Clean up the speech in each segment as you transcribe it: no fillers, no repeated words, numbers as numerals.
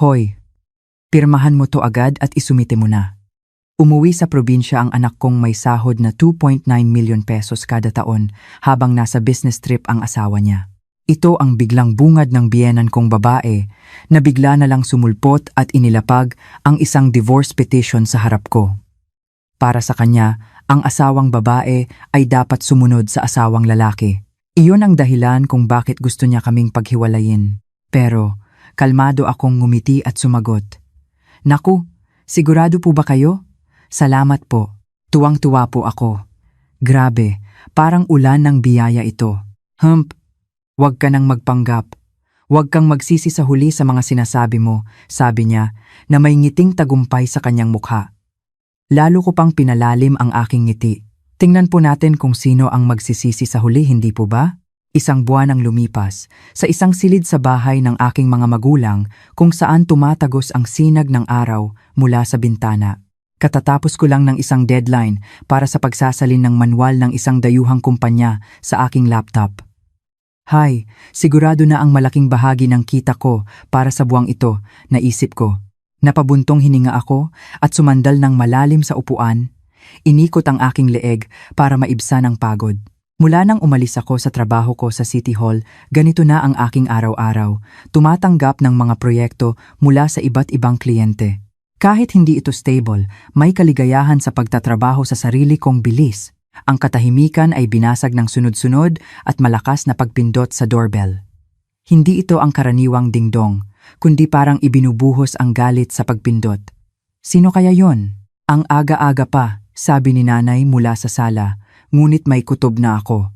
Hoy, pirmahan mo to agad at isumite mo na. Umuwi sa probinsya ang anak kong may sahod na 2.9 million pesos kada taon habang nasa business trip ang asawa niya. Ito ang biglang bungad ng biyenan kong babae na bigla na lang sumulpot at inilapag ang isang divorce petition sa harap ko. Para sa kanya, ang asawang babae ay dapat sumunod sa asawang lalaki. Iyon ang dahilan kung bakit gusto niya kaming paghiwalayin. Pero, kalmado akong ngumiti at sumagot. Naku, sigurado po ba kayo? Salamat po. Tuwang-tuwa po ako. Grabe, parang ulan ng biyaya ito. Huwag ka nang magpanggap. Huwag kang magsisi sa huli sa mga sinasabi mo, sabi niya, na may ngiting tagumpay sa kanyang mukha. Lalo ko pang pinalalim ang aking ngiti. Tingnan po natin kung sino ang magsisisi sa huli, hindi po ba? Isang buwan ang lumipas, sa isang silid sa bahay ng aking mga magulang kung saan tumatagos ang sinag ng araw mula sa bintana. Katatapos ko lang ng isang deadline para sa pagsasalin ng manual ng isang dayuhang kumpanya sa aking laptop. Hay, sigurado na ang malaking bahagi ng kita ko para sa buwang ito, naisip ko. Napabuntong hininga ako at sumandal ng malalim sa upuan. Inikot ang aking leeg para maibsan ang pagod. Mula nang umalis ako sa trabaho ko sa City Hall, ganito na ang aking araw-araw, tumatanggap ng mga proyekto mula sa iba't ibang kliyente. Kahit hindi ito stable, may kaligayahan sa pagtatrabaho sa sarili kong bilis. Ang katahimikan ay binasag ng sunod-sunod at malakas na pagpindot sa doorbell. Hindi ito ang karaniwang dingdong, kundi parang ibinubuhos ang galit sa pagpindot. Sino kaya yon? Ang aga-aga pa, sabi ni nanay mula sa sala, ngunit may kutob na ako.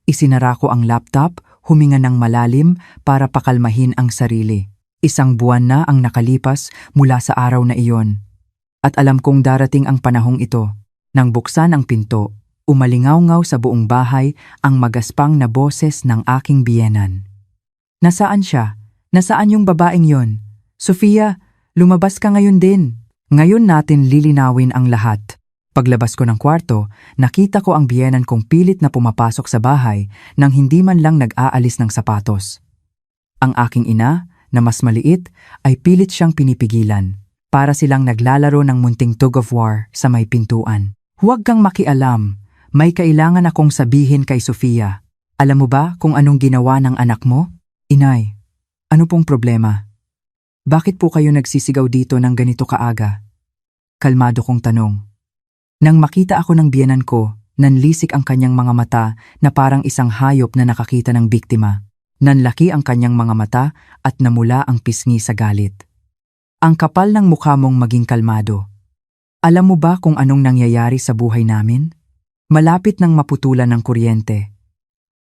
Isinara ko ang laptop, huminga ng malalim para pakalmahin ang sarili. Isang buwan na ang nakalipas mula sa araw na iyon. At alam kong darating ang panahong ito. Nang buksan ang pinto, umalingaw-ngaw sa buong bahay ang magaspang na boses ng aking biyenan. Nasaan siya? Nasaan yung babaeng yon? Sofia, lumabas ka ngayon din. Ngayon natin lilinawin ang lahat. Paglabas ko ng kwarto, nakita ko ang biyenan kong pilit na pumapasok sa bahay nang hindi man lang nag-aalis ng sapatos. Ang aking ina, na mas maliit, ay pilit siyang pinipigilan. Para silang naglalaro ng munting tug of war sa may pintuan. Huwag kang makialam, may kailangan akong sabihin kay Sofia. Alam mo ba kung anong ginawa ng anak mo? Inay, ano pong problema? Bakit po kayo nagsisigaw dito ng ganito kaaga? Kalmado kong tanong. Nang makita ako ng biyenan ko, nanlisik ang kanyang mga mata na parang isang hayop na nakakita ng biktima. Nanlaki ang kanyang mga mata at namula ang pisngi sa galit. Ang kapal ng mukha mong maging kalmado. Alam mo ba kung anong nangyayari sa buhay namin? Malapit nang maputulan ng kuryente.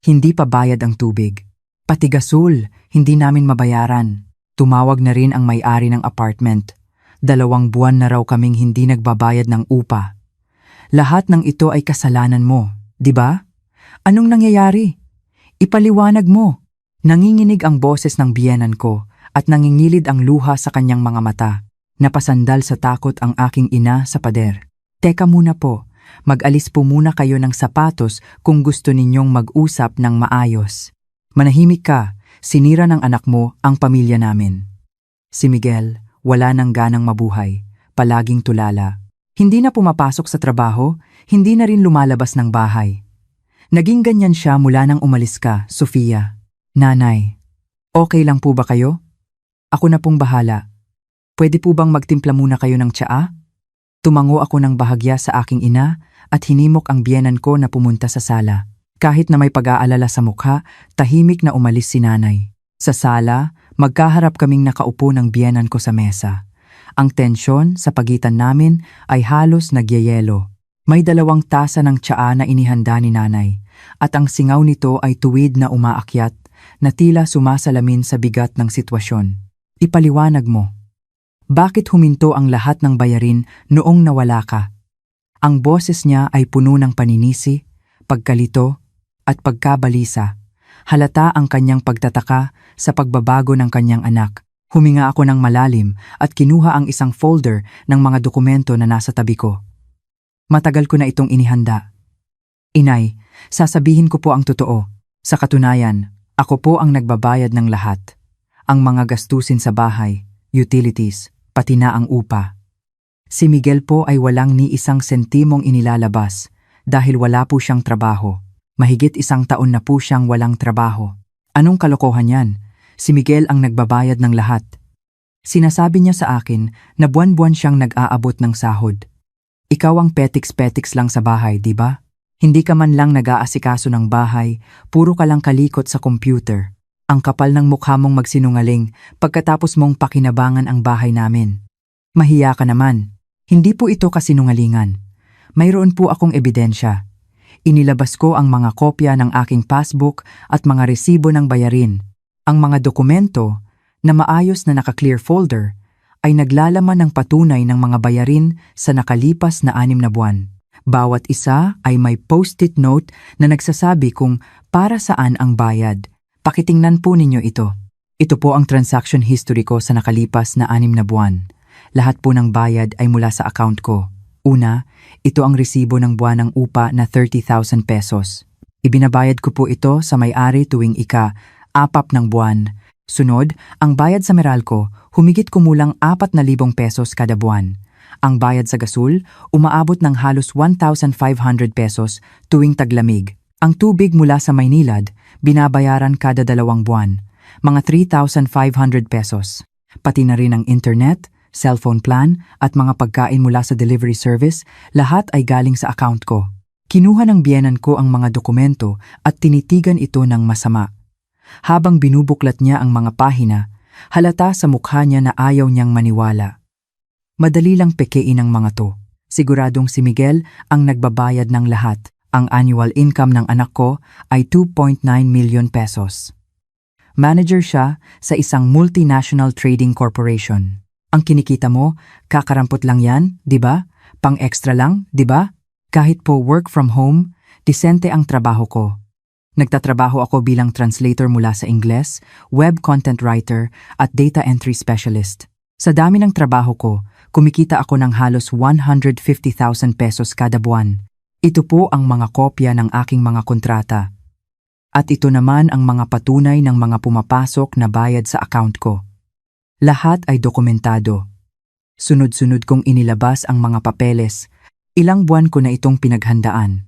Hindi pa bayad ang tubig. Pati gasul, hindi namin mabayaran. Tumawag na rin ang may-ari ng apartment. 2 buwan na raw kaming hindi nagbabayad ng upa. Lahat ng ito ay kasalanan mo, di ba? Anong nangyayari? Ipaliwanag mo. Nanginginig ang boses ng biyenan ko at nangingilid ang luha sa kanyang mga mata. Napasandal sa takot ang aking ina sa pader. Teka muna po, mag-alis po muna kayo ng sapatos kung gusto ninyong mag-usap ng maayos. Manahimik ka, sinira ng anak mo ang pamilya namin. Si Miguel, wala nang ganang mabuhay, palaging tulala. Hindi na pumapasok sa trabaho, hindi na rin lumalabas ng bahay. Naging ganyan siya mula nang umalis ka, Sofia. Nanay, okay lang po ba kayo? Ako na pong bahala. Pwede po bang magtimpla muna kayo ng tsaa? Tumango ako ng bahagya sa aking ina at hinimok ang biyenan ko na pumunta sa sala. Kahit na may pag-aalala sa mukha, tahimik na umalis si nanay. Sa sala, magkaharap kaming nakaupo ng biyenan ko sa mesa. Ang tensyon sa pagitan namin ay halos nagyayelo. May 2 tasa ng tsaa na inihanda ni nanay at ang singaw nito ay tuwid na umaakyat na tila sumasalamin sa bigat ng sitwasyon. Ipaliwanag mo. Bakit huminto ang lahat ng bayarin noong nawala ka? Ang boses niya ay puno ng paninisi, pagkalito, at pagkabalisa. Halata ang kanyang pagtataka sa pagbabago ng kanyang anak. Huminga ako ng malalim at kinuha ang isang folder ng mga dokumento na nasa tabi ko. Matagal ko na itong inihanda. Inay, sasabihin ko po ang totoo. Sa katunayan, ako po ang nagbabayad ng lahat. Ang mga gastusin sa bahay, utilities, pati na ang upa. Si Miguel po ay walang ni isang sentimong inilalabas dahil wala po siyang trabaho. Mahigit 1 taon na po siyang walang trabaho. Anong kalokohan yan? Si Miguel ang nagbabayad ng lahat. Sinasabi niya sa akin na buwan-buwan siyang nag-aabot ng sahod. Ikaw ang petiks-petiks lang sa bahay, di ba? Hindi ka man lang nag-aasikaso ng bahay, puro ka lang kalikot sa computer. Ang kapal ng mukha mong magsinungaling pagkatapos mong pakinabangan ang bahay namin. Mahiya ka naman. Hindi po ito kasinungalingan. Mayroon po akong ebidensya. Inilabas ko ang mga kopya ng aking passbook at mga resibo ng bayarin. Ang mga dokumento na maayos na naka-clear folder ay naglalaman ng patunay ng mga bayarin sa nakalipas na 6 na buwan. Bawat isa ay may post-it note na nagsasabi kung para saan ang bayad. Pakitingnan po ninyo ito. Ito po ang transaction history ko sa nakalipas na 6 na buwan. Lahat po ng bayad ay mula sa account ko. Una, ito ang resibo ng buwanang upa na 30,000 pesos. Ibinabayad ko po ito sa may-ari tuwing ika-4 ng buwan. Sunod, ang bayad sa Meralco, humigit kumulang 4,000 pesos kada buwan. Ang bayad sa gasul, umaabot ng halos 1,500 pesos tuwing taglamig. Ang tubig mula sa Maynilad, binabayaran kada 2 buwan, mga 3,500 pesos. Pati na rin ang internet, cellphone plan at mga pagkain mula sa delivery service, lahat ay galing sa account ko. Kinuha ng biyenan ko ang mga dokumento at tinitigan ito ng masama. Habang binubuklat niya ang mga pahina, halata sa mukha niya na ayaw niyang maniwala. Madali lang pekein ang mga to. Siguradong si Miguel ang nagbabayad ng lahat. Ang annual income ng anak ko ay 2.9 million pesos. Manager siya sa isang multinational trading corporation. Ang kinikita mo, kakarampot lang yan, di ba? Pang-extra lang, di ba? Kahit po work from home, disente ang trabaho ko. Nagtatrabaho ako bilang translator mula sa Ingles, web content writer at data entry specialist. Sa dami ng trabaho ko, kumikita ako ng halos 150,000 pesos kada buwan. Ito po ang mga kopya ng aking mga kontrata. At ito naman ang mga patunay ng mga pumapasok na bayad sa account ko. Lahat ay dokumentado. Sunod-sunod kong inilabas ang mga papeles. Ilang buwan ko na itong pinaghandaan.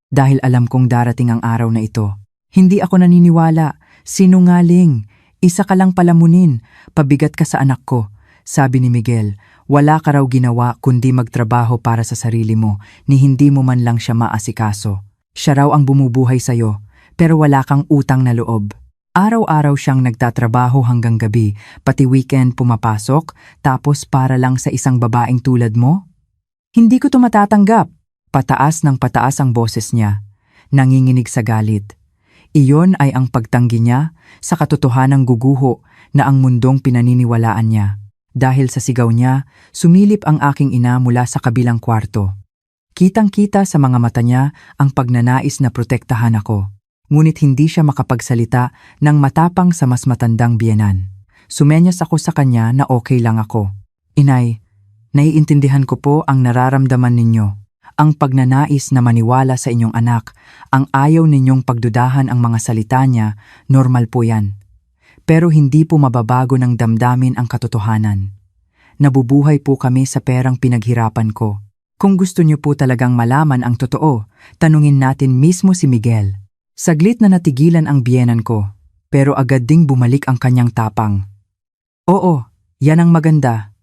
Dahil alam kong darating ang araw na ito. Hindi ako naniniwala. Sinungaling. Isa ka lang palamunin. Pabigat ka sa anak ko. Sabi ni Miguel, wala ka raw ginawa kundi magtrabaho para sa sarili mo ni hindi mo man lang siya maasikaso. Siya raw ang bumubuhay sa'yo, pero wala kang utang na loob. Araw-araw siyang nagtatrabaho hanggang gabi, pati weekend pumapasok, tapos para lang sa isang babaeng tulad mo? Hindi ko to matatanggap. Pataas ng pataas ang boses niya, nanginginig sa galit. Iyon ay ang pagtanggi niya sa katotohanang guguho na ang mundong pinaniniwalaan niya. Dahil sa sigaw niya, sumilip ang aking ina mula sa kabilang kwarto. Kitang-kita sa mga mata niya ang pagnanais na protektahan ako. Ngunit hindi siya makapagsalita ng matapang sa mas matandang biyenan. Sumenyas ako sa kanya na okay lang ako. Inay, naiintindihan ko po ang nararamdaman ninyo. Ang pagnanais na maniwala sa inyong anak, ang ayaw ninyong pagdudahan ang mga salita niya, normal po yan. Pero hindi po mababago ng damdamin ang katotohanan. Nabubuhay po kami sa perang pinaghirapan ko. Kung gusto niyo po talagang malaman ang totoo, tanungin natin mismo si Miguel. Saglit na natigilan ang biyenan ko, pero agad ding bumalik ang kanyang tapang. Oo, yan ang maganda.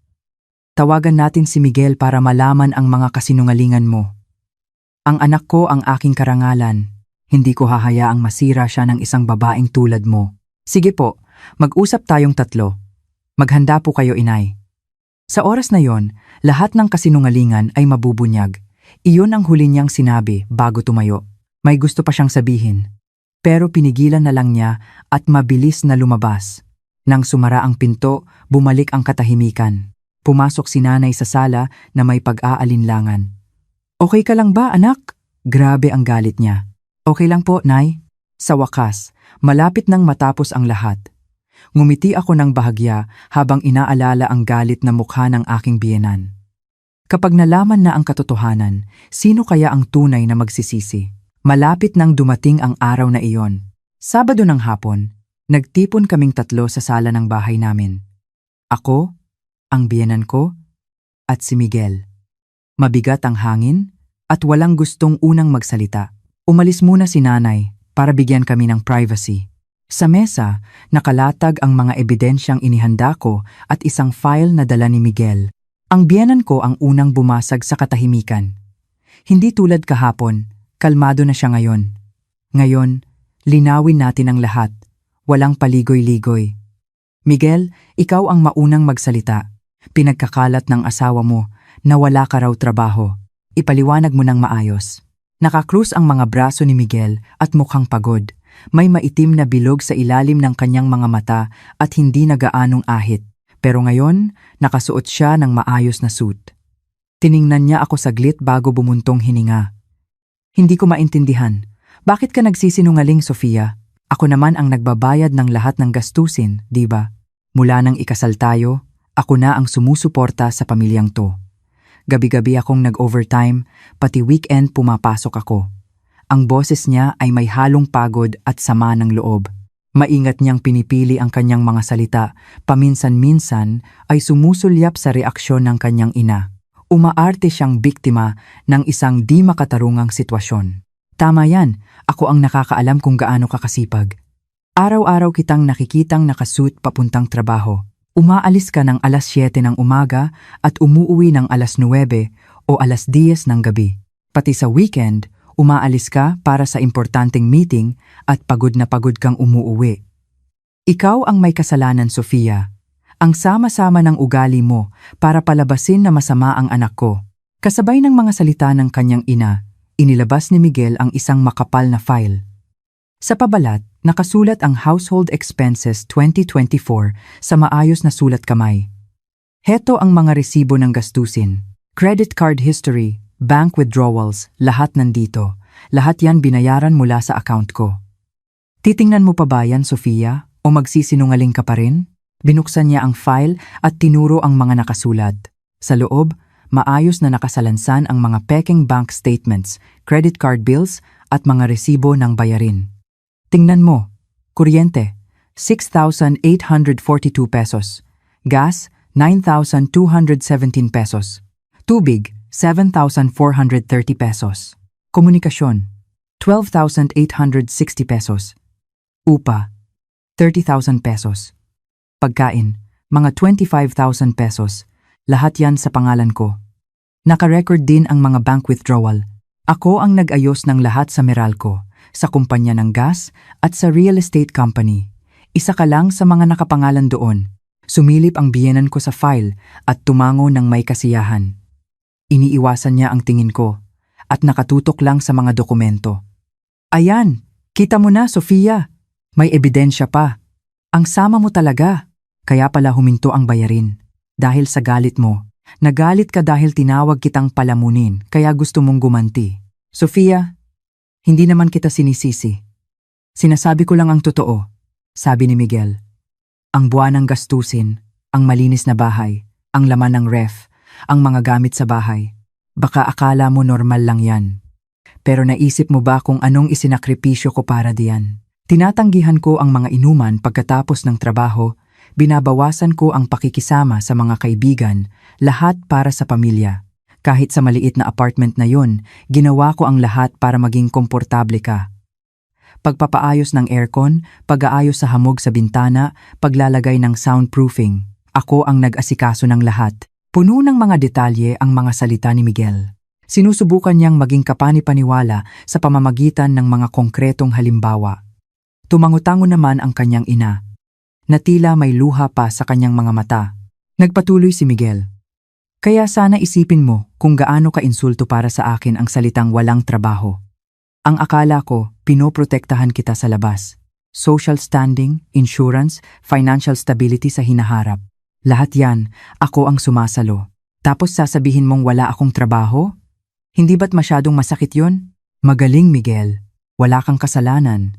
Tawagan natin si Miguel para malaman ang mga kasinungalingan mo. Ang anak ko ang aking karangalan. Hindi ko hahayaang masira siya ng isang babaeng tulad mo. Sige po, mag-usap tayong tatlo. Maghanda po kayo, inay. Sa oras na yon, lahat ng kasinungalingan ay mabubunyag. Iyon ang huli niyang sinabi bago tumayo. May gusto pa siyang sabihin. Pero pinigilan na lang niya at mabilis na lumabas. Nang sumara ang pinto, bumalik ang katahimikan. Pumasok si nanay sa sala na may pag-aalinlangan. Okay ka lang ba, anak? Grabe ang galit niya. Okay lang po, nay. Sa wakas, malapit nang matapos ang lahat. Ngumiti ako ng bahagya habang inaalala ang galit na mukha ng aking biyenan. Kapag nalaman na ang katotohanan, sino kaya ang tunay na magsisisi? Malapit nang dumating ang araw na iyon. Sabado ng hapon, nagtipon kaming tatlo sa sala ng bahay namin. Ako, ang biyenan ko, at si Miguel. Mabigat ang hangin at walang gustong unang magsalita. Umalis muna si nanay para bigyan kami ng privacy. Sa mesa, nakalatag ang mga ebidensyang inihanda ko at isang file na dala ni Miguel. Ang biyenan ko ang unang bumasag sa katahimikan. Hindi tulad kahapon, kalmado na siya ngayon. Ngayon, linawin natin ang lahat. Walang paligoy-ligoy. Miguel, ikaw ang maunang magsalita. Pinagkakalat ng asawa mo na wala ka raw trabaho. Ipaliwanag mo ng maayos. Nakakrus ang mga braso ni Miguel at mukhang pagod. May maitim na bilog sa ilalim ng kanyang mga mata at hindi nagaanong ahit. Pero ngayon, nakasuot siya ng maayos na suit. Tiningnan niya ako saglit bago bumuntong hininga. Hindi ko maintindihan. Bakit ka nagsisinungaling, Sofia? Ako naman ang nagbabayad ng lahat ng gastusin, di ba? Mula nang ikasal tayo, ako na ang sumusuporta sa pamilyang to. Gabi-gabi akong nag-overtime, pati weekend pumapasok ako. Ang boses niya ay may halong pagod at sama ng loob. Maingat niyang pinipili ang kanyang mga salita, paminsan-minsan ay sumusulyap sa reaksyon ng kanyang ina. Umaarte siyang biktima ng isang di makatarungang sitwasyon. Tama yan, ako ang nakakaalam kung gaano ka kasipag. Araw-araw kitang nakikitang nakasuit papuntang trabaho. Umaalis ka ng alas 7 ng umaga at umuuwi ng alas 9 o alas 10 ng gabi. Pati sa weekend, umaalis ka para sa importanteng meeting at pagod na pagod kang umuuwi. Ikaw ang may kasalanan, Sofia. Ang sama-sama ng ugali mo para palabasin na masama ang anak ko. Kasabay ng mga salita ng kanyang ina, inilabas ni Miguel ang isang makapal na file. Sa pabalat, nakasulat ang Household Expenses 2024 sa maayos na sulat kamay. Heto ang mga resibo ng gastusin. Credit card history, bank withdrawals, lahat nandito. Lahat yan binayaran mula sa account ko. Titingnan mo pa ba yan, Sofia? O magsisinungaling ka pa rin? Binuksan niya ang file at tinuro ang mga nakasulat. Sa loob, maayos na nakasalansan ang mga peking bank statements, credit card bills at mga resibo ng bayarin. Tingnan mo, kuryente, 6,842 pesos. Gas, 9,217 pesos. Tubig, 7,430 pesos. Komunikasyon, 12,860 pesos. Upa, 30,000 pesos. Pagkain, mga 25,000 pesos. Lahat yan sa pangalan ko. Naka-record din ang mga bank withdrawal. Ako ang nag-ayos ng lahat sa Meralco, sa kumpanya ng gas at sa real estate company. Isa ka lang sa mga nakapangalan doon. Sumilip ang biyenan ko sa file at tumango ng may kasiyahan. Iniiwasan niya ang tingin ko at nakatutok lang sa mga dokumento. Ayan, kita mo na, Sofia. May ebidensya pa. Ang sama mo talaga. Kaya pala huminto ang bayarin. Dahil sa galit mo. Nagalit ka dahil tinawag kitang palamunin kaya gusto mong gumanti. Sofia, hindi naman kita sinisisi. Sinasabi ko lang ang totoo, sabi ni Miguel. Ang buwan ng gastusin, ang malinis na bahay, ang laman ng ref, ang mga gamit sa bahay. Baka akala mo normal lang yan. Pero naisip mo ba kung anong isinakripisyo ko para diyan? Tinatanggihan ko ang mga inuman pagkatapos ng trabaho, binabawasan ko ang pakikisama sa mga kaibigan, lahat para sa pamilya. Kahit sa maliit na apartment na yon, ginawa ko ang lahat para maging komportable ka. Pagpapaayos ng aircon, pag-aayos sa hamog sa bintana, paglalagay ng soundproofing. Ako ang nag-asikaso ng lahat. Puno ng mga detalye ang mga salita ni Miguel. Sinusubukan niyang maging kapani-paniwala sa pamamagitan ng mga konkretong halimbawa. Tumango-tango naman ang kanyang ina, na tila may luha pa sa kanyang mga mata. Nagpatuloy si Miguel. Kaya sana isipin mo kung gaano ka-insulto para sa akin ang salitang walang trabaho. Ang akala ko, pinoprotektahan kita sa labas. Social standing, insurance, financial stability sa hinaharap. Lahat yan, ako ang sumasalo. Tapos sasabihin mong wala akong trabaho? Hindi ba't masyadong masakit yun? Magaling, Miguel. Wala kang kasalanan.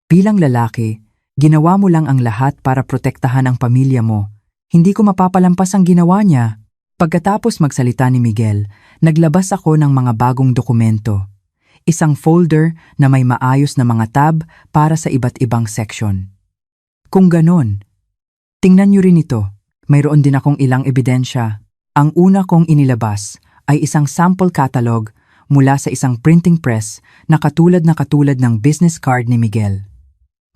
Bilang lalaki, ginawa mo lang ang lahat para protektahan ang pamilya mo. Hindi ko mapapalampas ang ginawa niya. Pagkatapos magsalita ni Miguel, naglabas ako ng mga bagong dokumento. Isang folder na may maayos na mga tab para sa iba't ibang section. Kung ganon, tingnan niyo rin ito. Mayroon din akong ilang ebidensya. Ang una kong inilabas ay isang sample catalog mula sa isang printing press na katulad ng business card ni Miguel.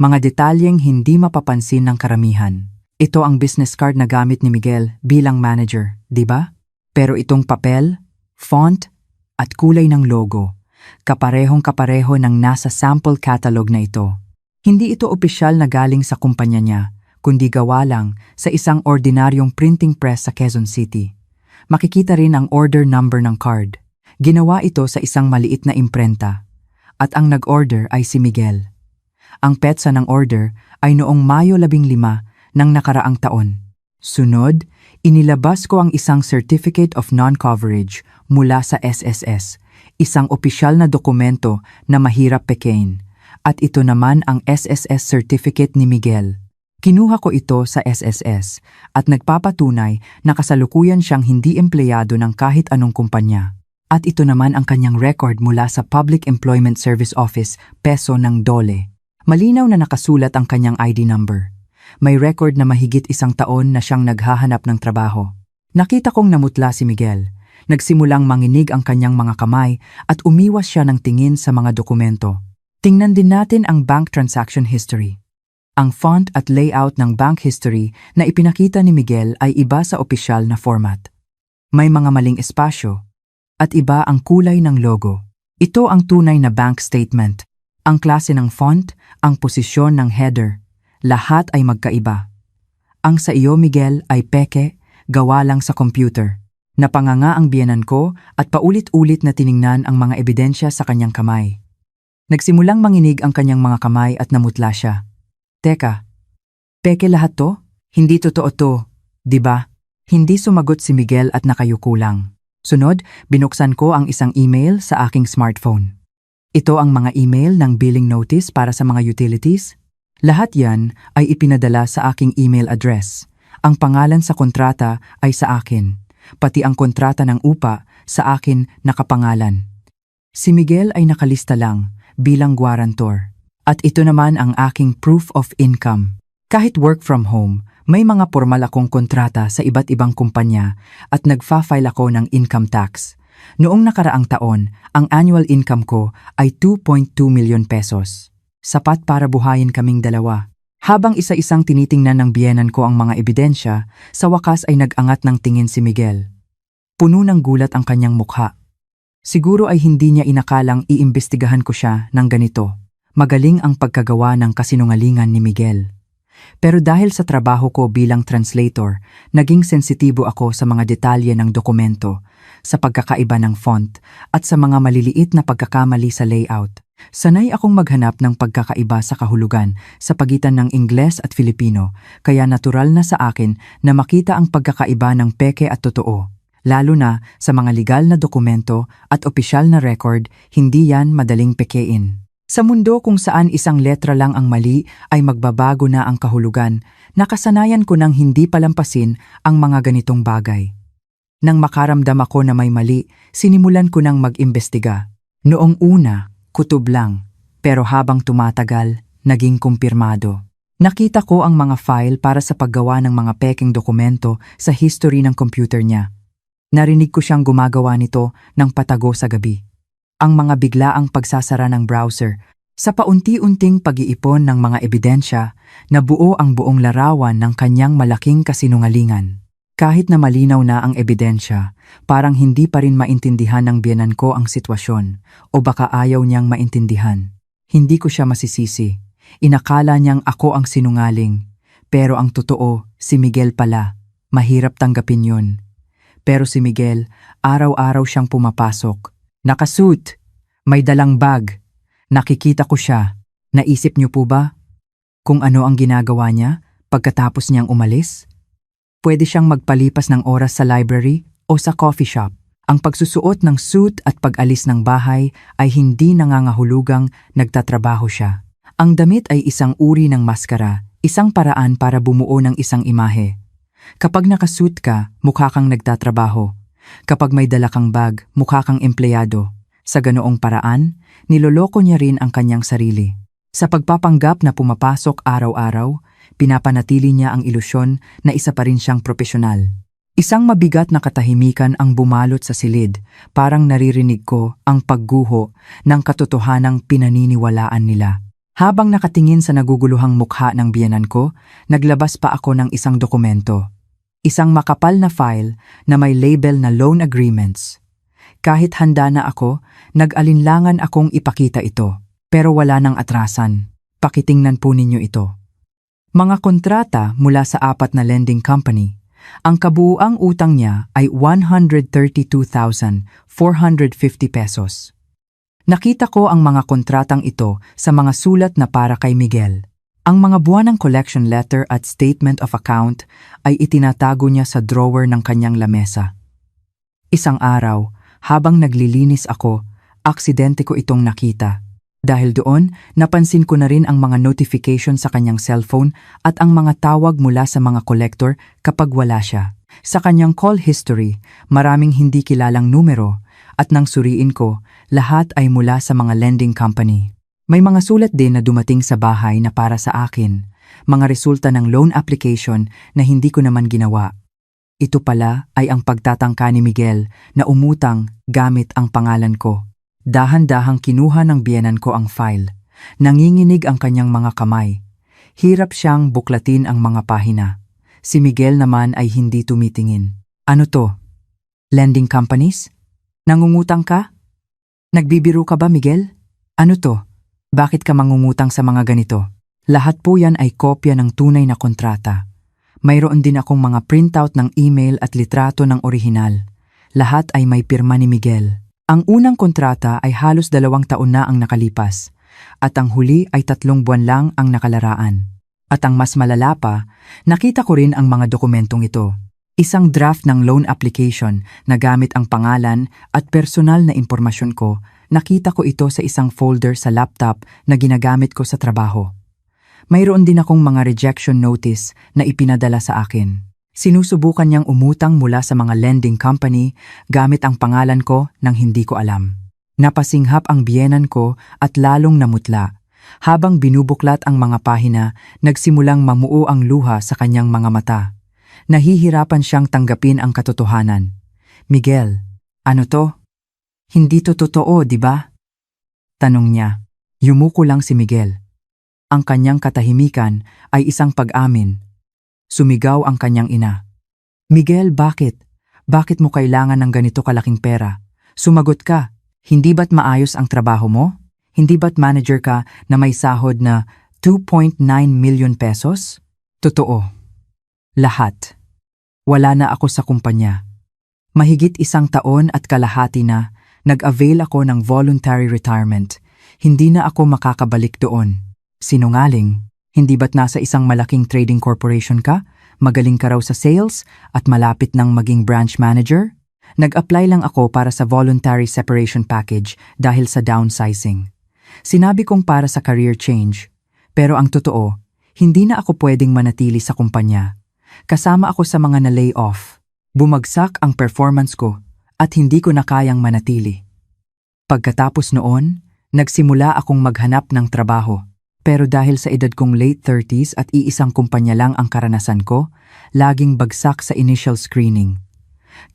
Mga detalyeng hindi mapapansin ng karamihan. Ito ang business card na gamit ni Miguel bilang manager, di ba? Pero itong papel, font, at kulay ng logo, kaparehong-kapareho ng nasa sample catalog na ito. Hindi ito opisyal na galing sa kumpanya niya, kundi gawa lang sa isang ordinaryong printing press sa Quezon City. Makikita rin ang order number ng card. Ginawa ito sa isang maliit na imprenta. At ang nag-order ay si Miguel. Ang petsa ng order ay noong Mayo 15 ng nakaraang taon. Sunod, inilabas ko ang isang Certificate of Non-Coverage mula sa SSS, isang opisyal na dokumento na mahirap pekain. At ito naman ang SSS Certificate ni Miguel. Kinuha ko ito sa SSS at nagpapatunay na kasalukuyan siyang hindi empleyado ng kahit anong kumpanya. At ito naman ang kanyang record mula sa Public Employment Service Office, peso ng DOLE. Malinaw na nakasulat ang kanyang ID number. May record na mahigit 1 taon na siyang naghahanap ng trabaho. Nakita kong namutla si Miguel. Nagsimulang manginig ang kanyang mga kamay at umiwas siya ng tingin sa mga dokumento. Tingnan din natin ang bank transaction history. Ang font at layout ng bank history na ipinakita ni Miguel ay iba sa opisyal na format. May mga maling espasyo at iba ang kulay ng logo. Ito ang tunay na bank statement. Ang klase ng font, ang posisyon ng header, lahat ay magkaiba. Ang sa iyo, Miguel, ay peke, gawa lang sa computer. Napanganga ang biyenan ko at paulit-ulit na tiningnan ang mga ebidensya sa kanyang kamay. Nagsimulang manginig ang kanyang mga kamay at namutla siya. Teka, peke lahat to? Hindi totoo to, di ba? Hindi sumagot si Miguel at nakayuko lang. Sunod, binuksan ko ang isang email sa aking smartphone. Ito ang mga email ng billing notice para sa mga utilities. Lahat yan ay ipinadala sa aking email address. Ang pangalan sa kontrata ay sa akin. Pati ang kontrata ng upa sa akin nakapangalan. Si Miguel ay nakalista lang bilang guarantor. At ito naman ang aking proof of income. Kahit work from home, may mga formal akong kontrata sa iba't ibang kumpanya at nagfa-file ako ng income tax. Noong nakaraang taon, ang annual income ko ay 2.2 million pesos. Sapat para buhayin kaming dalawa. Habang isa-isang tinitingnan ng biyenan ko ang mga ebidensya, sa wakas ay nag-angat ng tingin si Miguel. Puno ng gulat ang kanyang mukha. Siguro ay hindi niya inakalang iimbestigahan ko siya ng ganito. Magaling ang pagkagawa ng kasinungalingan ni Miguel. Pero dahil sa trabaho ko bilang translator, naging sensitibo ako sa mga detalye ng dokumento, sa pagkakaiba ng font, at sa mga maliliit na pagkakamali sa layout. Sanay akong maghanap ng pagkakaiba sa kahulugan sa pagitan ng Ingles at Filipino, kaya natural na sa akin na makita ang pagkakaiba ng peke at totoo. Lalo na sa mga legal na dokumento at opisyal na record, hindi yan madaling pekein. Sa mundo kung saan isang letra lang ang mali ay magbabago na ang kahulugan, nakasanayan ko nang hindi palampasin ang mga ganitong bagay. Nang makaramdam ako na may mali, sinimulan ko nang mag-imbestiga. Noong una, kutob lang, pero habang tumatagal, naging kumpirmado. Nakita ko ang mga file para sa paggawa ng mga pekeng dokumento sa history ng computer niya. Narinig ko siyang gumagawa nito ng patago sa gabi. Ang mga biglaang pagsasara ng browser, sa paunti-unting pag-iipon ng mga ebidensya, nabuo ang buong larawan ng kanyang malaking kasinungalingan. Kahit na malinaw na ang ebidensya, parang hindi pa rin maintindihan ng biyenan ko ang sitwasyon, o baka ayaw niyang maintindihan. Hindi ko siya masisisi. Inakala niyang ako ang sinungaling. Pero ang totoo, si Miguel pala. Mahirap tanggapin yun. Pero si Miguel, araw-araw siyang pumapasok. Nakasuit, may dalang bag. Nakikita ko siya. Naisip niyo po ba kung ano ang ginagawa niya pagkatapos niyang umalis? Pwede siyang magpalipas ng oras sa library o sa coffee shop. Ang pagsusuot ng suit at pag-alis ng bahay ay hindi nangangahulugang nagtatrabaho siya. Ang damit ay isang uri ng maskara, isang paraan para bumuo ng isang imahe. Kapag nakasuit ka, mukha kang nagtatrabaho. Kapag may dala kang bag, mukha kang empleyado. Sa ganoong paraan, niloloko niya rin ang kanyang sarili. Sa pagpapanggap na pumapasok araw-araw, pinapanatili niya ang ilusyon na isa pa rin siyang propesyonal. Isang mabigat na katahimikan ang bumalot sa silid, parang naririnig ko ang pagguho ng katotohanang pinaniniwalaan nila. Habang nakatingin sa naguguluhang mukha ng biyenan ko, naglabas pa ako ng isang dokumento. Isang makapal na file na may label na loan agreements. Kahit handa na ako, nag-alinlangan akong ipakita ito. Pero wala nang atrasan. Pakitingnan po ninyo ito. Mga kontrata mula sa 4 na lending company. Ang kabuuang utang niya ay 132,450 pesos. Nakita ko ang mga kontratang ito sa mga sulat na para kay Miguel. Ang mga buwanang collection letter at statement of account ay itinatago niya sa drawer ng kanyang lamesa. Isang araw, habang naglilinis ako, aksidente ko itong nakita. Dahil doon, napansin ko na rin ang mga notification sa kanyang cellphone at ang mga tawag mula sa mga collector kapag wala siya. Sa kanyang call history, maraming hindi kilalang numero at nang suriin ko, lahat ay mula sa mga lending company. May mga sulat din na dumating sa bahay na para sa akin, mga resulta ng loan application na hindi ko naman ginawa. Ito pala ay ang pagtatangka ni Miguel na umutang gamit ang pangalan ko. Dahan-dahang kinuha ng biyenan ko ang file. Nanginginig ang kanyang mga kamay. Hirap siyang buklatin ang mga pahina. Si Miguel naman ay hindi tumitingin. Ano to? Lending companies? Nangungutang ka? Nagbibiro ka ba, Miguel? Ano to? Bakit ka mangungutang sa mga ganito? Lahat po yan ay kopya ng tunay na kontrata. Mayroon din akong mga printout ng email at litrato ng orihinal. Lahat ay may pirma ni Miguel. Ang unang kontrata ay halos 2 taon na ang nakalipas, at ang huli ay 3 buwan lang ang nakalaraan. At ang mas malala pa, nakita ko rin ang mga dokumentong ito. Isang draft ng loan application na gamit ang pangalan at personal na impormasyon ko. Nakita ko ito sa isang folder sa laptop na ginagamit ko sa trabaho. Mayroon din akong mga rejection notice na ipinadala sa akin. Sinusubukan niyang umutang mula sa mga lending company gamit ang pangalan ko nang hindi ko alam. Napasinghap ang biyenan ko at lalong namutla. Habang binubuklat ang mga pahina, nagsimulang mamuo ang luha sa kanyang mga mata. Nahihirapan siyang tanggapin ang katotohanan. Miguel, ano to? Hindi to totoo, di ba? Tanong niya. Yumuko lang si Miguel. Ang kanyang katahimikan ay isang pag-amin. Sumigaw ang kanyang ina. Miguel, bakit? Bakit mo kailangan ng ganito kalaking pera? Sumagot ka. Hindi ba't maayos ang trabaho mo? Hindi ba't manager ka na may sahod na 2.9 million pesos? Totoo. Lahat. Wala na ako sa kumpanya. Mahigit 1 taon at kalahati na, nag-avail ako ng voluntary retirement. Hindi na ako makakabalik doon. Sinungaling. Hindi ba't nasa isang malaking trading corporation ka? Magaling ka raw sa sales at malapit nang maging branch manager? Nag-apply lang ako para sa voluntary separation package dahil sa downsizing. Sinabi kong para sa career change. Pero ang totoo, hindi na ako pwedeng manatili sa kumpanya. Kasama ako sa mga na-lay off. Bumagsak ang performance ko at hindi ko na kayang manatili. Pagkatapos noon, nagsimula akong maghanap ng trabaho. Pero dahil sa edad kong late 30s at iisang kumpanya lang ang karanasan ko, laging bagsak sa initial screening.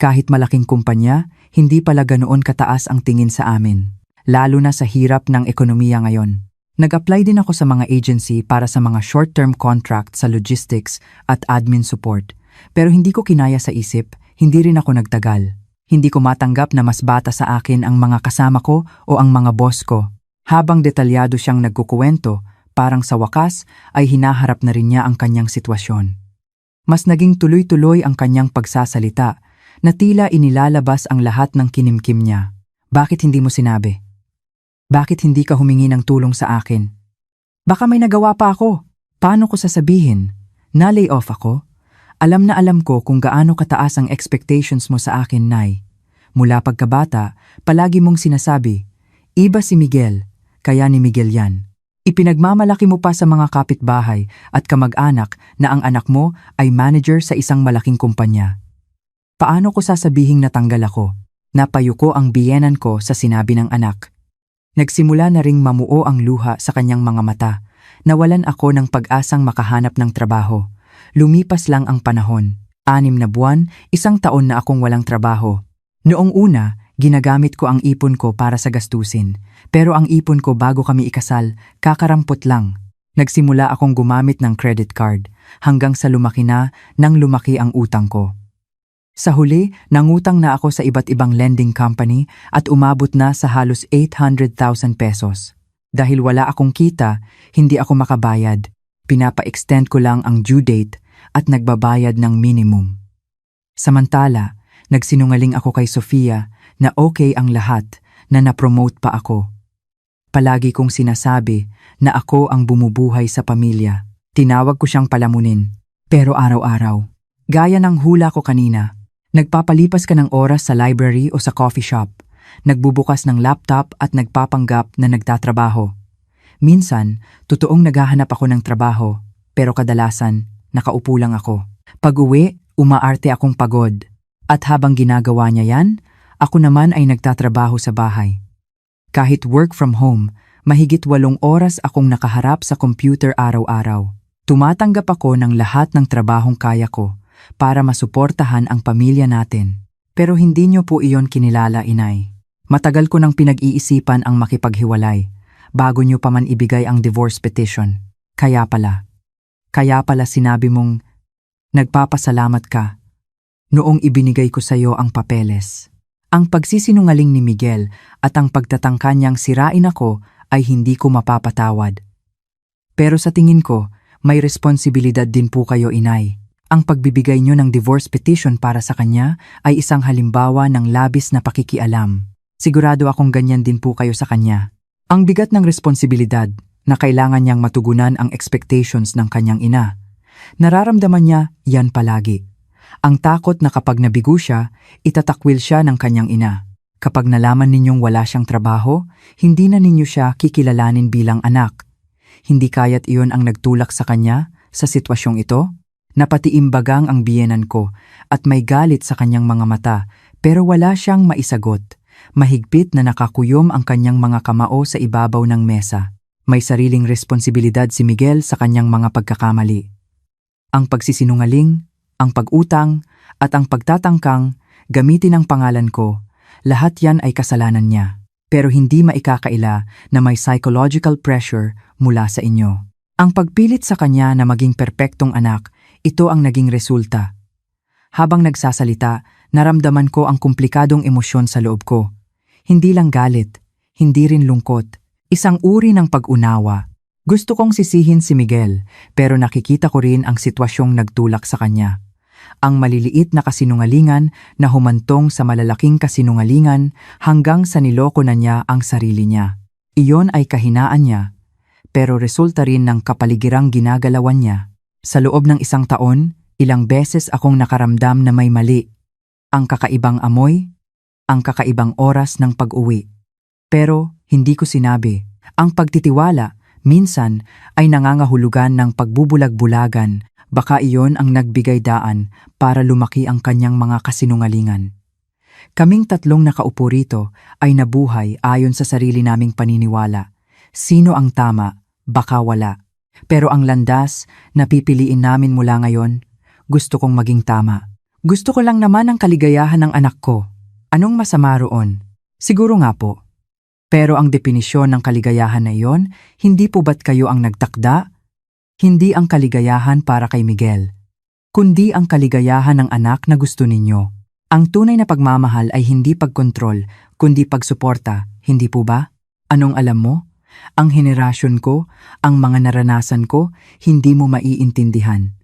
Kahit malaking kumpanya, hindi pala ganoon kataas ang tingin sa amin, lalo na sa hirap ng ekonomiya ngayon. Nag-apply din ako sa mga agency para sa mga short-term contract sa logistics at admin support. Pero hindi ko kinaya sa isip, hindi rin ako nagtagal. Hindi ko matanggap na mas bata sa akin ang mga kasama ko o ang mga boss ko. Habang detalyado siyang nagkukuwento, parang sa wakas ay hinaharap na rin niya ang kanyang sitwasyon. Mas naging tuloy-tuloy ang kanyang pagsasalita na tila inilalabas ang lahat ng kinimkim niya. Bakit hindi mo sinabi? Bakit hindi ka humingi ng tulong sa akin? Baka may nagawa pa ako. Paano ko sasabihin? Na-lay off ako? Alam na alam ko kung gaano kataas ang expectations mo sa akin, Nay. Mula pagkabata, palagi mong sinasabi, iba si Miguel, kaya ni Miguel yan. Ipinagmamalaki mo pa sa mga kapitbahay at kamag-anak na ang anak mo ay manager sa isang malaking kumpanya. Paano ko sasabihing natanggal ako? Napayuko ang biyenan ko sa sinabi ng anak. Nagsimula na ring mamuo ang luha sa kanyang mga mata Nawalan ako ng pag-asang makahanap ng trabaho. Lumipas lang ang panahon. 6 na buwan, 1 taon na akong walang trabaho. Noong una, ginagamit ko ang ipon ko para sa gastusin. Pero ang ipon ko bago kami ikasal, kakarampot lang. Nagsimula akong gumamit ng credit card hanggang sa lumaki na nang lumaki ang utang ko. Sa huli, nangutang na ako sa iba't ibang lending company at umabot na sa halos 800,000 pesos. Dahil wala akong kita, hindi ako makabayad. Pinapa-extend ko lang ang due date at nagbabayad ng minimum. Samantala, nagsinungaling ako kay Sofia na okay ang lahat, na na-promote pa ako. Palagi kong sinasabi na ako ang bumubuhay sa pamilya. Tinawag ko siyang palamunin. Pero araw-araw, gaya ng hula ko kanina, nagpapalipas ka ng oras sa library o sa coffee shop, nagbubukas ng laptop at nagpapanggap na nagtatrabaho. Minsan, totoong naghahanap ako ng trabaho, pero kadalasan, nakaupo lang ako. Pag-uwi, umaarte akong pagod. At habang ginagawa niya yan, ako naman ay nagtatrabaho sa bahay. Kahit work from home, mahigit 8 oras akong nakaharap sa computer araw-araw. Tumatanggap ako ng lahat ng trabahong kaya ko para masuportahan ang pamilya natin. Pero hindi niyo po iyon kinilala, Inay. Matagal ko nang pinag-iisipan ang makipaghiwalay bago niyo pa man ibigay ang divorce petition. Kaya pala sinabi mong nagpapasalamat ka noong ibinigay ko sa iyo ang papeles. Ang pagsisinungaling ni Miguel at ang pagtatangka niyang sirain ako ay hindi ko mapapatawad. Pero sa tingin ko, may responsibilidad din po kayo, Inay. Ang pagbibigay niyo ng divorce petition para sa kanya ay isang halimbawa ng labis na pakikialam. Sigurado akong ganyan din po kayo sa kanya. Ang bigat ng responsibilidad na kailangan niyang matugunan ang expectations ng kanyang ina. Nararamdaman niya yan palagi. Ang takot na kapag nabigo siya, itatakwil siya ng kanyang ina. Kapag nalaman ninyong wala siyang trabaho, hindi na ninyo siya kikilalanin bilang anak. Hindi kaya't iyon ang nagtulak sa kanya sa sitwasyong ito? Napatiimbagang ang biyenan ko at may galit sa kanyang mga mata pero wala siyang maisagot. Mahigpit na nakakuyom ang kanyang mga kamao sa ibabaw ng mesa. May sariling responsibilidad si Miguel sa kanyang mga pagkakamali. Ang pagsisinungaling, ang pag-utang, at ang pagtatangkang gamitin ang pangalan ko, lahat yan ay kasalanan niya. Pero hindi maikakaila na may psychological pressure mula sa inyo. Ang pagpilit sa kanya na maging perpektong anak, ito ang naging resulta. Habang nagsasalita, naramdaman ko ang komplikadong emosyon sa loob ko. Hindi lang galit, hindi rin lungkot, isang uri ng pag-unawa. Gusto kong sisihin si Miguel, pero nakikita ko rin ang sitwasyong nagtulak sa kanya. Ang maliliit na kasinungalingan na humantong sa malalaking kasinungalingan hanggang sa niloko na niya ang sarili niya. Iyon ay kahinaan niya, pero resulta rin ng kapaligirang ginagalawan niya. Sa loob ng 1 taon, ilang beses akong nakaramdam na may mali. Ang kakaibang amoy, ang kakaibang oras ng pag-uwi. Pero hindi ko sinabi. Ang pagtitiwala, minsan ay nangangahulugan ng pagbubulag-bulagan. Baka iyon ang nagbigay daan para lumaki ang kanyang mga kasinungalingan. Kaming 3 nakaupo rito ay nabuhay ayon sa sarili naming paniniwala. Sino ang tama? Baka wala. Pero ang landas na pipiliin namin mula ngayon, gusto kong maging tama. Gusto ko lang naman ang kaligayahan ng anak ko. Anong masama roon? Siguro nga po. Pero ang definisyon ng kaligayahan na iyon, hindi po ba't kayo ang nagtakda? Hindi ang kaligayahan para kay Miguel, kundi ang kaligayahan ng anak na gusto ninyo. Ang tunay na pagmamahal ay hindi pagkontrol, kundi pagsuporta, hindi po ba? Anong alam mo? Ang henerasyon ko, ang mga naranasan ko, hindi mo maiintindihan.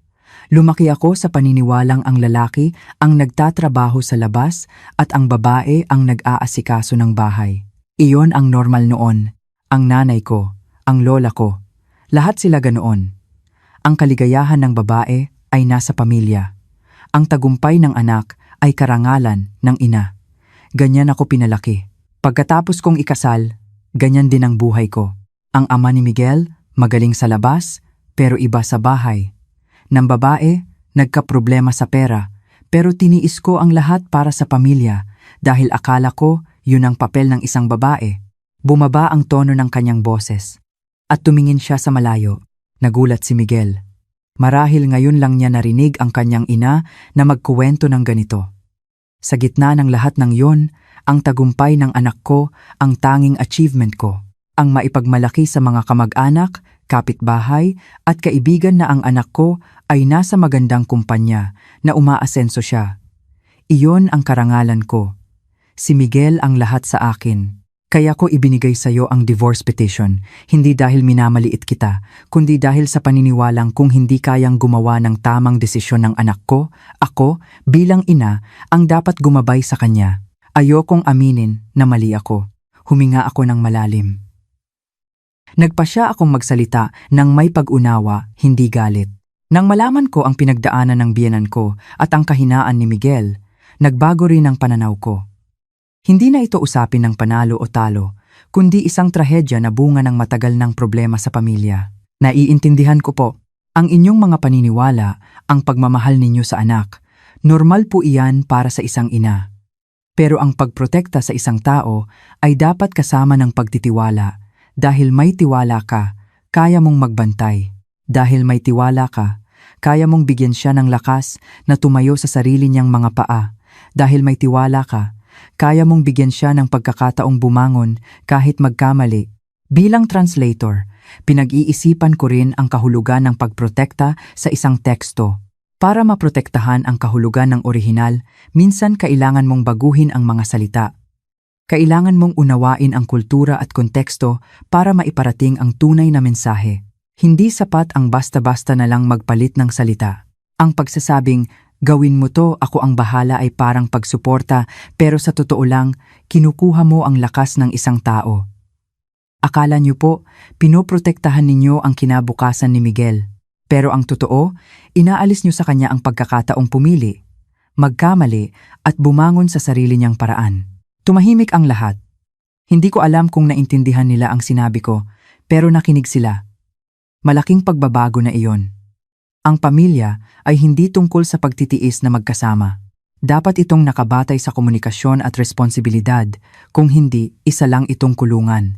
Lumaki ako sa paniniwalang ang lalaki ang nagtatrabaho sa labas at ang babae ang nag-aasikaso ng bahay. Iyon ang normal noon. Ang nanay ko, ang lola ko, lahat sila ganoon. Ang kaligayahan ng babae ay nasa pamilya. Ang tagumpay ng anak ay karangalan ng ina. Ganyan ako pinalaki. Pagkatapos kong ikasal, ganyan din ang buhay ko. Ang ama ni Miguel, magaling sa labas, pero iba sa bahay. Ng babae, nagkaproblema sa pera, pero tiniis ko ang lahat para sa pamilya dahil akala ko yun ang papel ng isang babae. Bumaba ang tono ng kanyang boses. At tumingin siya sa malayo. Nagulat si Miguel. Marahil ngayon lang niya narinig ang kanyang ina na magkuwento ng ganito. Sa gitna ng lahat ng yon, ang tagumpay ng anak ko, ang tanging achievement ko. Ang maipagmalaki sa mga kamag-anak, kapitbahay at kaibigan na ang anak ko ay nasa magandang kumpanya na umaasenso siya. Iyon ang karangalan ko. Si Miguel ang lahat sa akin. Kaya ko ibinigay sa iyo ang divorce petition, hindi dahil minamaliit kita, kundi dahil sa paniniwalang kung hindi kayang gumawa ng tamang desisyon ng anak ko, ako, bilang ina, ang dapat gumabay sa kanya. Ayokong aminin na mali ako. Huminga ako ng malalim. Nagpasya akong magsalita ng may pag-unawa, hindi galit. Nang malaman ko ang pinagdaanan ng biyenan ko at ang kahinaan ni Miguel, nagbago rin ang pananaw ko. Hindi na ito usapin ng panalo o talo, kundi isang trahedya na bunga ng matagal ng problema sa pamilya. Naiintindihan ko po, ang inyong mga paniniwala, ang pagmamahal ninyo sa anak, normal po iyan para sa isang ina. Pero ang pagprotekta sa isang tao ay dapat kasama ng pagtitiwala. Dahil may tiwala ka, kaya mong magbantay. Dahil may tiwala ka, kaya mong bigyan siya ng lakas na tumayo sa sarili niyang mga paa. Dahil may tiwala ka, kaya mong bigyan siya ng pagkakataong bumangon kahit magkamali. Bilang translator, pinag-iisipan ko rin ang kahulugan ng pagprotekta sa isang teksto. Para maprotektahan ang kahulugan ng orihinal, minsan kailangan mong baguhin ang mga salita. Kailangan mong unawain ang kultura at konteksto para maiparating ang tunay na mensahe. Hindi sapat ang basta-basta na lang magpalit ng salita. Ang pagsasabing, gawin mo to, ako ang bahala ay parang pagsuporta, pero sa totoo lang, kinukuha mo ang lakas ng isang tao. Akala niyo po, pinoprotektahan ninyo ang kinabukasan ni Miguel. Pero ang totoo, inaalis niyo sa kanya ang pagkakataong pumili, magkamali at bumangon sa sarili niyang paraan. Tumahimik ang lahat. Hindi ko alam kung naintindihan nila ang sinabi ko, pero nakinig sila. Malaking pagbabago na iyon. Ang pamilya ay hindi tungkol sa pagtitiis na magkasama. Dapat itong nakabatay sa komunikasyon at responsibilidad, kung hindi, isa lang itong kulungan.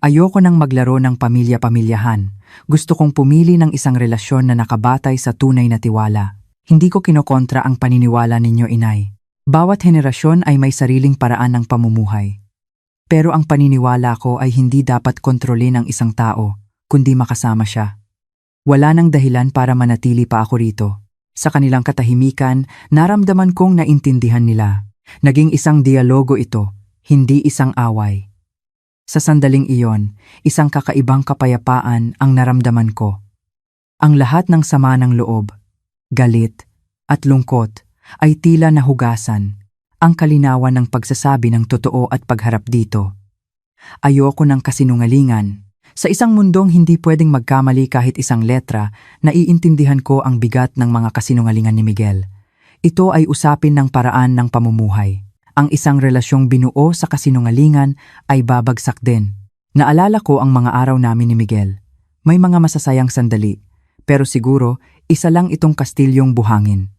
Ayoko nang maglaro ng pamilya-pamilyahan. Gusto kong pumili ng isang relasyon na nakabatay sa tunay na tiwala. Hindi ko kinokontra ang paniniwala ninyo, inay. Bawat henerasyon ay may sariling paraan ng pamumuhay. Pero ang paniniwala ko ay hindi dapat kontrolin ang isang tao, kundi makasama siya. Wala nang dahilan para manatili pa ako rito. Sa kanilang katahimikan, naramdaman kong naintindihan nila. Naging isang dialogo ito, hindi isang away. Sa sandaling iyon, isang kakaibang kapayapaan ang naramdaman ko. Ang lahat ng sama ng loob, galit, at lungkot ay tila nahugasan. Ang kalinawan ng pagsasabi ng totoo at pagharap dito. Ayoko ng kasinungalingan. Sa isang mundong hindi pwedeng magkamali kahit isang letra, naiintindihan ko ang bigat ng mga kasinungalingan ni Miguel. Ito ay usapin ng paraan ng pamumuhay. Ang isang relasyong binuo sa kasinungalingan ay babagsak din. Naalala ko ang mga araw namin ni Miguel. May mga masasayang sandali, pero siguro isa lang itong kastilyong buhangin.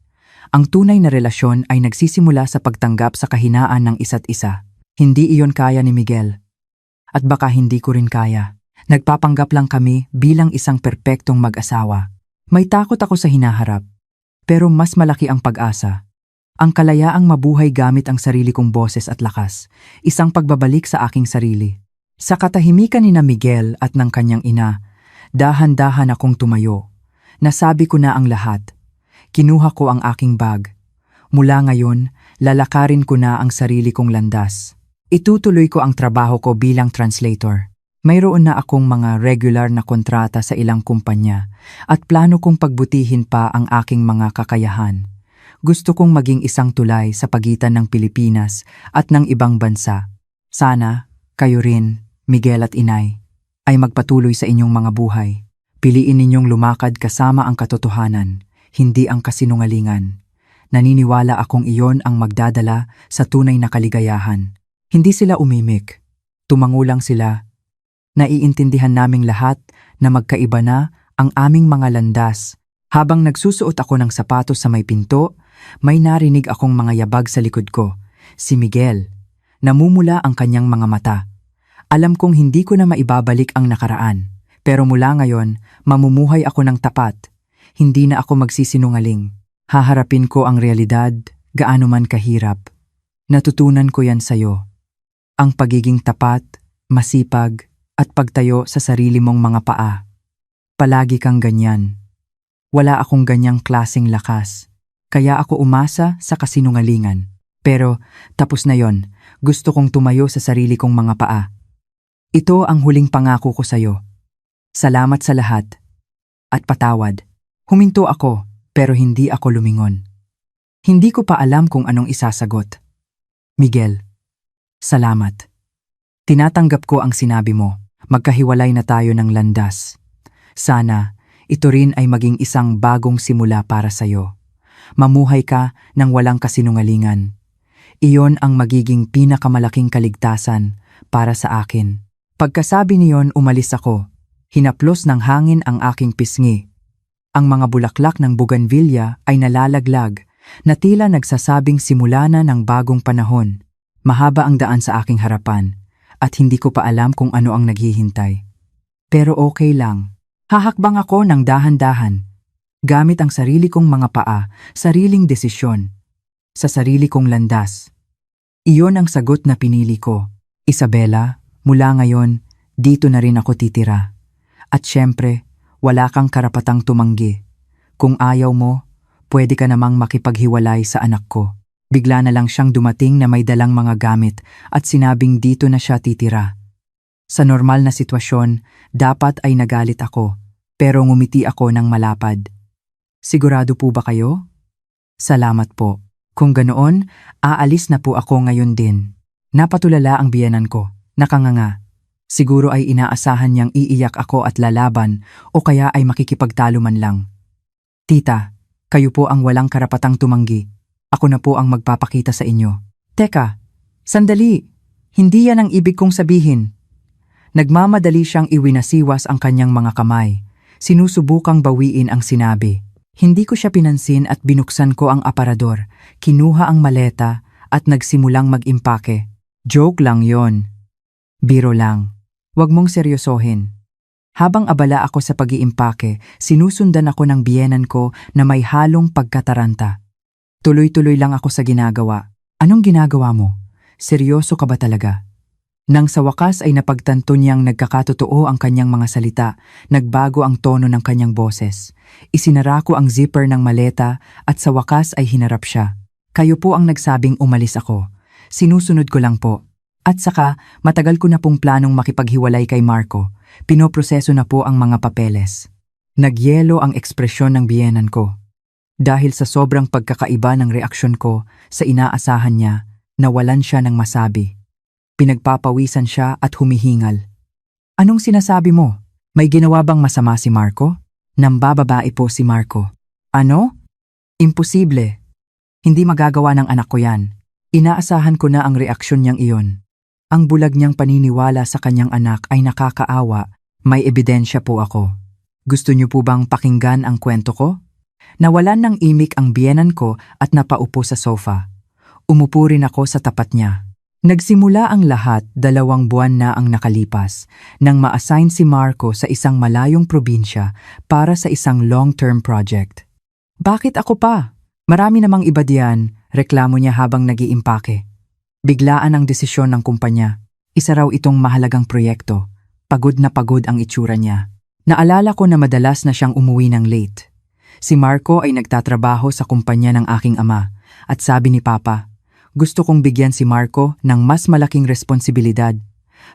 Ang tunay na relasyon ay nagsisimula sa pagtanggap sa kahinaan ng isa't isa. Hindi iyon kaya ni Miguel. At baka hindi ko rin kaya. Nagpapanggap lang kami bilang isang perpektong mag-asawa. May takot ako sa hinaharap. Pero mas malaki ang pag-asa. Ang kalayaang mabuhay gamit ang sarili kong boses at lakas. Isang pagbabalik sa aking sarili. Sa katahimikan ni na Miguel at ng kanyang ina, dahan-dahan akong tumayo. Nasabi ko na ang lahat. Kinuha ko ang aking bag. Mula ngayon, lalakarin ko na ang sarili kong landas. Itutuloy ko ang trabaho ko bilang translator. Mayroon na akong mga regular na kontrata sa ilang kumpanya at plano kong pagbutihin pa ang aking mga kakayahan. Gusto kong maging isang tulay sa pagitan ng Pilipinas at ng ibang bansa. Sana, kayo rin, Miguel at Inay, ay magpatuloy sa inyong mga buhay. Piliin ninyong lumakad kasama ang katotohanan, hindi ang kasinungalingan. Naniniwala akong iyon ang magdadala sa tunay na kaligayahan. Hindi sila umimik. Tumangulang sila. Naiintindihan naming lahat na magkaiba na ang aming mga landas. Habang nagsusuot ako ng sapatos sa may pinto, may narinig akong mga yabag sa likod ko. Si Miguel. Namumula ang kanyang mga mata. Alam kong hindi ko na maibabalik ang nakaraan. Pero mula ngayon, mamumuhay ako ng tapat. Hindi na ako magsisinungaling. Haharapin ko ang realidad, gaano man kahirap. Natutunan ko yan sa'yo. Ang pagiging tapat, masipag, at pagtayo sa sarili mong mga paa. Palagi kang ganyan. Wala akong ganyang klaseng lakas. Kaya ako umasa sa kasinungalingan. Pero tapos na yon, gusto kong tumayo sa sarili kong mga paa. Ito ang huling pangako ko sa'yo. Salamat sa lahat. At patawad. Huminto ako, pero hindi ako lumingon. Hindi ko pa alam kung anong isasagot. Miguel, salamat. Tinatanggap ko ang sinabi mo. Magkahiwalay na tayo ng landas. Sana, ito rin ay maging isang bagong simula para sa'yo. Mamuhay ka ng walang kasinungalingan. Iyon ang magiging pinakamalaking kaligtasan para sa akin. Pagkasabi niyon, umalis ako. Hinaplos ng hangin ang aking pisngi. Ang mga bulaklak ng bougainvillea ay nalalaglag, na tila nagsasabing simula na ng bagong panahon. Mahaba ang daan sa aking harapan, at hindi ko pa alam kung ano ang naghihintay. Pero okay lang. Hahakbang ako ng dahan-dahan. Gamit ang sarili kong mga paa, sariling desisyon. Sa sarili kong landas. Iyon ang sagot na pinili ko. Isabela, mula ngayon, dito na rin ako titira. At syempre, wala kang karapatang tumanggi. Kung ayaw mo, pwede ka namang makipaghiwalay sa anak ko. Bigla na lang siyang dumating na may dalang mga gamit at sinabing dito na siya titira. Sa normal na sitwasyon, dapat ay nagalit ako, pero ngumiti ako ng malapad. Sigurado po ba kayo? Salamat po. Kung ganoon, aalis na po ako ngayon din. Napatulala ang biyenan ko, nakanganga. Siguro ay inaasahan niyang iiyak ako at lalaban o kaya ay makikipagtalo man lang. Tita, kayo po ang walang karapatang tumanggi. Ako na po ang magpapakita sa inyo. Teka, sandali. Hindi yan ang ibig kong sabihin. Nagmamadali siyang iwinasiwas ang kanyang mga kamay. Sinusubukang bawiin ang sinabi. Hindi ko siya pinansin at binuksan ko ang aparador. Kinuha ang maleta at nagsimulang mag-impake. Joke lang yon. Biro lang. Huwag mong seryosohin. Habang abala ako sa pag-iimpake, sinusundan ako ng biyenan ko na may halong pagkataranta. Tuloy-tuloy lang ako sa ginagawa. Anong ginagawa mo? Seryoso ka ba talaga? Nang sa wakas ay napagtanto niyang nagkakatotoo ang kanyang mga salita, nagbago ang tono ng kanyang boses. Isinara ko ang zipper ng maleta at sa wakas ay hinarap siya. Kayo po ang nagsabing umalis ako. Sinusunod ko lang po. At saka, matagal ko na pong planong makipaghiwalay kay Marco. Pinoproseso na po ang mga papeles. Nagyelo ang ekspresyon ng biyenan ko. Dahil sa sobrang pagkakaiba ng reaksyon ko sa inaasahan niya, nawalan siya ng masabi. Pinagpapawisan siya at humihingal. Anong sinasabi mo? May ginawa bang masama si Marco? Nambababae po si Marco. Ano? Imposible. Hindi magagawa ng anak ko yan. Inaasahan ko na ang reaksyon niyang iyon. Ang bulag niyang paniniwala sa kanyang anak ay nakakaawa. May ebidensya po ako. Gusto niyo po bang pakinggan ang kwento ko? Nawalan ng imik ang biyenan ko at napaupo sa sofa. Umupo rin ako sa tapat niya. Nagsimula ang lahat 2 buwan na ang nakalipas nang ma-assign si Marco sa isang malayong probinsya para sa isang long-term project. Bakit ako pa? Marami namang iba diyan, reklamo niya habang nag-iimpake. Biglaan ang desisyon ng kumpanya. Isa raw itong mahalagang proyekto. Pagod na pagod ang itsura niya. Naalala ko na madalas na siyang umuwi ng late. Si Marco ay nagtatrabaho sa kumpanya ng aking ama at sabi ni Papa, gusto kong bigyan si Marco ng mas malaking responsibilidad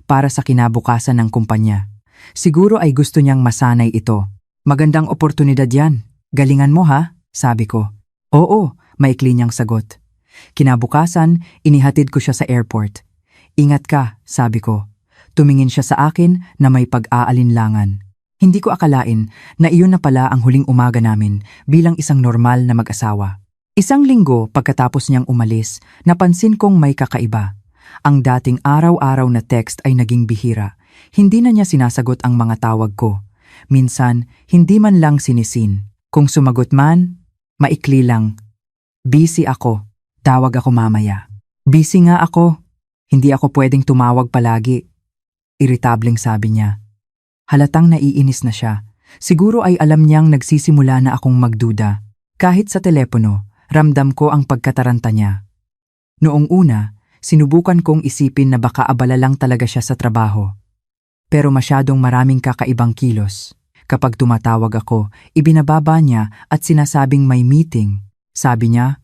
para sa kinabukasan ng kumpanya. Siguro ay gusto niyang masanay ito. Magandang oportunidad yan. Galingan mo ha, sabi ko. Oo, maikli niyang sagot. Kinabukasan, inihatid ko siya sa airport. Ingat ka, sabi ko. Tumingin siya sa akin na may pag-aalinlangan. Hindi ko akalain na iyon na pala ang huling umaga namin bilang isang normal na mag-asawa. Isang linggo pagkatapos niyang umalis, napansin kong may kakaiba. Ang dating araw-araw na text ay naging bihira. Hindi na niya sinasagot ang mga tawag ko. Minsan, hindi man lang sinisin. Kung sumagot man, maikli lang. Busy ako. Tawag ako mamaya. Busy nga ako. Hindi ako pwedeng tumawag palagi. Iritableng sabi niya. Halatang naiinis na siya. Siguro ay alam niyang nagsisimula na akong magduda. Kahit sa telepono, ramdam ko ang pagkataranta niya. Noong una, sinubukan kong isipin na baka abala lang talaga siya sa trabaho. Pero masyadong maraming kakaibang kilos. Kapag tumatawag ako, ibinababa niya at sinasabing may meeting. Sabi niya,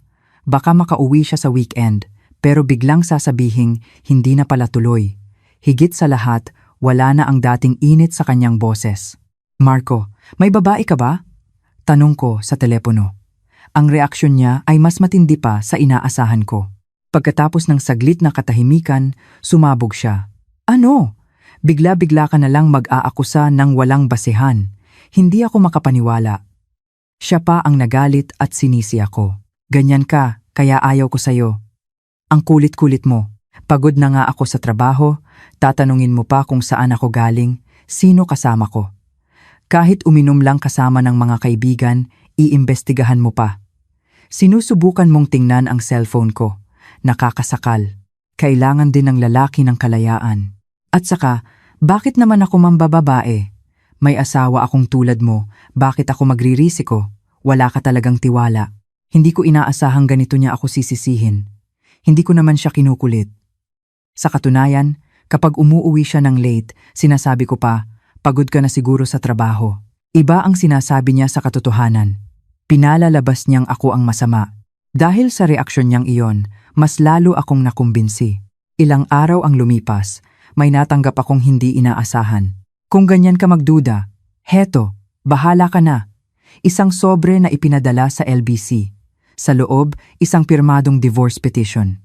baka makauwi siya sa weekend, pero biglang sasabihing hindi na pala tuloy. Higit sa lahat, wala na ang dating init sa kanyang boses. Marco, may babae ka ba? Tanong ko sa telepono. Ang reaksyon niya ay mas matindi pa sa inaasahan ko. Pagkatapos ng saglit na katahimikan, sumabog siya. Ano? Bigla-bigla ka na lang mag-aakusa ng walang basehan. Hindi ako makapaniwala. Siya pa ang nagalit at sinisi ako. Ganyan ka, kaya ayaw ko sa'yo. Ang kulit-kulit mo. Pagod na nga ako sa trabaho, tatanungin mo pa kung saan ako galing, sino kasama ko. Kahit uminom lang kasama ng mga kaibigan, iimbestigahan mo pa. Sinusubukan mong tingnan ang cellphone ko. Nakakasakal. Kailangan din ng lalaki ng kalayaan. At saka, bakit naman ako mambababae? May asawa akong tulad mo, bakit ako magririsiko? Wala ka talagang tiwala. Hindi ko inaasahang ganito niya ako sisisihin. Hindi ko naman siya kinukulit. Sa katunayan, kapag umuuwi siya ng late, sinasabi ko pa, pagod ka na siguro sa trabaho. Iba ang sinasabi niya sa katotohanan. Pinalalabas niyang ako ang masama. Dahil sa reaksyon niyang iyon, mas lalo akong nakumbinsi. Ilang araw ang lumipas, may natanggap akong hindi inaasahan. Kung ganyan ka magduda, heto, bahala ka na. Isang sobre na ipinadala sa LBC. Sa loob, isang pirmadong divorce petition.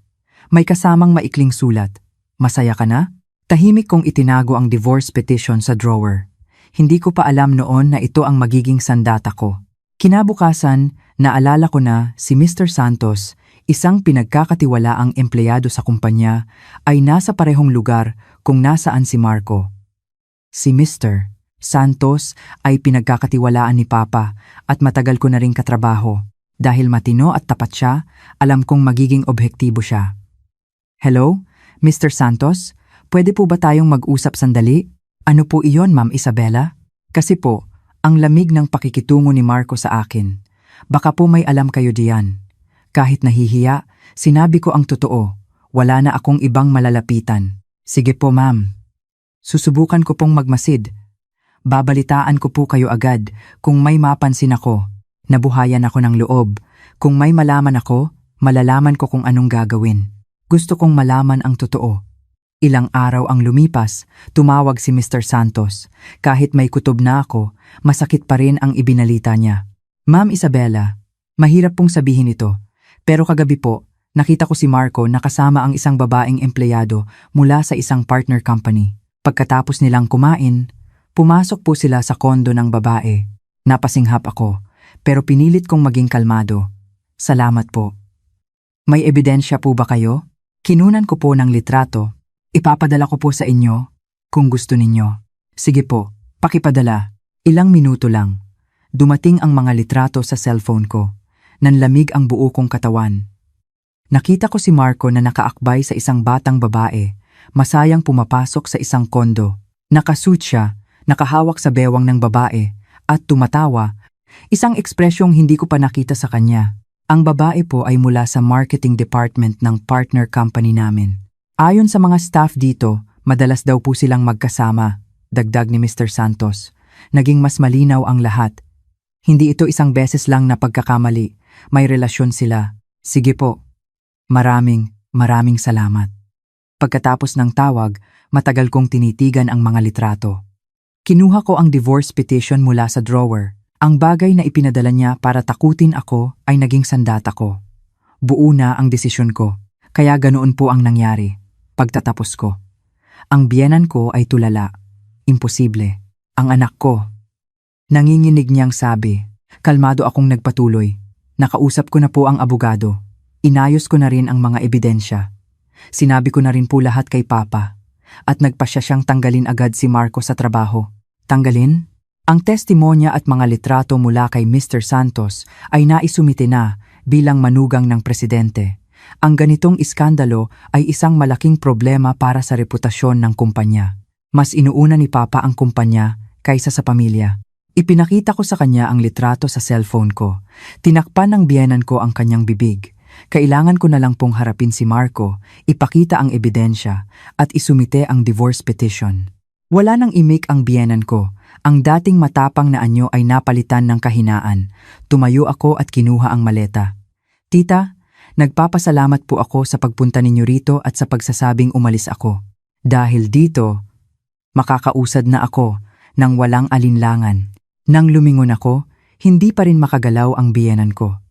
May kasamang maikling sulat. Masaya ka na? Tahimik kong itinago ang divorce petition sa drawer. Hindi ko pa alam noon na ito ang magiging sandata ko. Kinabukasan, naalala ko na si Mr. Santos, isang pinagkakatiwalaang empleyado sa kumpanya, ay nasa parehong lugar kung nasaan si Marco. Si Mr. Santos ay pinagkakatiwalaan ni Papa at matagal ko na ring katrabaho. Dahil matino at tapat siya, alam kong magiging objektibo siya. Hello, Mr. Santos? Pwede po ba tayong mag-usap sandali? Ano po iyon, Ma'am Isabela? Kasi po, ang lamig ng pakikitungo ni Marco sa akin. Baka po may alam kayo diyan. Kahit nahihiya, sinabi ko ang totoo. Wala na akong ibang malalapitan. Sige po, ma'am. Susubukan ko pong magmasid. Babalitaan ko po kayo agad kung may mapansin ako. Nabuhayan ako ng loob. Kung may malaman ako, malalaman ko kung anong gagawin. Gusto kong malaman ang totoo. Ilang araw ang lumipas, tumawag si Mr. Santos. Kahit may kutob na ako, masakit pa rin ang ibinalita niya. Ma'am Isabela, mahirap pong sabihin ito. Pero kagabi po, nakita ko si Marco na kasama ang isang babaeng empleyado mula sa isang partner company. Pagkatapos nilang kumain, pumasok po sila sa kondo ng babae. Napasinghap ako, pero pinilit kong maging kalmado. Salamat po. May ebidensya po ba kayo? Kinunan ko po ng litrato. Ipapadala ko po sa inyo kung gusto ninyo. Sige po, pakipadala. Ilang minuto lang. Dumating ang mga litrato sa cellphone ko. Nanlamig ang buo kong katawan. Nakita ko si Marco na nakaakbay sa isang batang babae, masayang pumapasok sa isang kondo. Nakasuit siya, nakahawak sa bewang ng babae, at tumatawa, isang ekspresyong hindi ko pa nakita sa kanya. Ang babae po ay mula sa marketing department ng partner company namin. Ayon sa mga staff dito, madalas daw po silang magkasama, dagdag ni Mr. Santos. Naging mas malinaw ang lahat. Hindi ito isang beses lang na pagkakamali. May relasyon sila. Sige po. Maraming salamat. Pagkatapos ng tawag, matagal kong tinitigan ang mga litrato. Kinuha ko ang divorce petition mula sa drawer. Ang bagay na ipinadala niya para takutin ako ay naging sandata ko. Buo na ang desisyon ko. Kaya ganoon po ang nangyari. Pagtatapos ko. Ang biyenan ko ay tulala. Imposible. Ang anak ko. Nanginginig niyang sabi. Kalmado akong nagpatuloy. Nakausap ko na po ang abogado. Inayos ko na rin ang mga ebidensya. Sinabi ko na rin po lahat kay Papa. At nagpasya siyang tanggalin agad si Marco sa trabaho. Tanggalin? Ang testimonya at mga litrato mula kay Mr. Santos ay naisumite na bilang manugang ng presidente. Ang ganitong iskandalo ay isang malaking problema para sa reputasyon ng kumpanya. Mas inuuna ni Papa ang kumpanya kaysa sa pamilya. Ipinakita ko sa kanya ang litrato sa cellphone ko. Tinakpan ng biyenan ko ang kanyang bibig. Kailangan ko na lang pong harapin si Marco, ipakita ang ebidensya, at isumite ang divorce petition. Wala nang imik ang biyenan ko. Ang dating matapang na anyo ay napalitan ng kahinaan. Tumayo ako at kinuha ang maleta. Tita, nagpapasalamat po ako sa pagpunta ninyo rito at sa pagsasabing umalis ako. Dahil dito, makakausad na ako nang walang alinlangan. Nang lumingon ako, hindi pa rin makagalaw ang biyenan ko.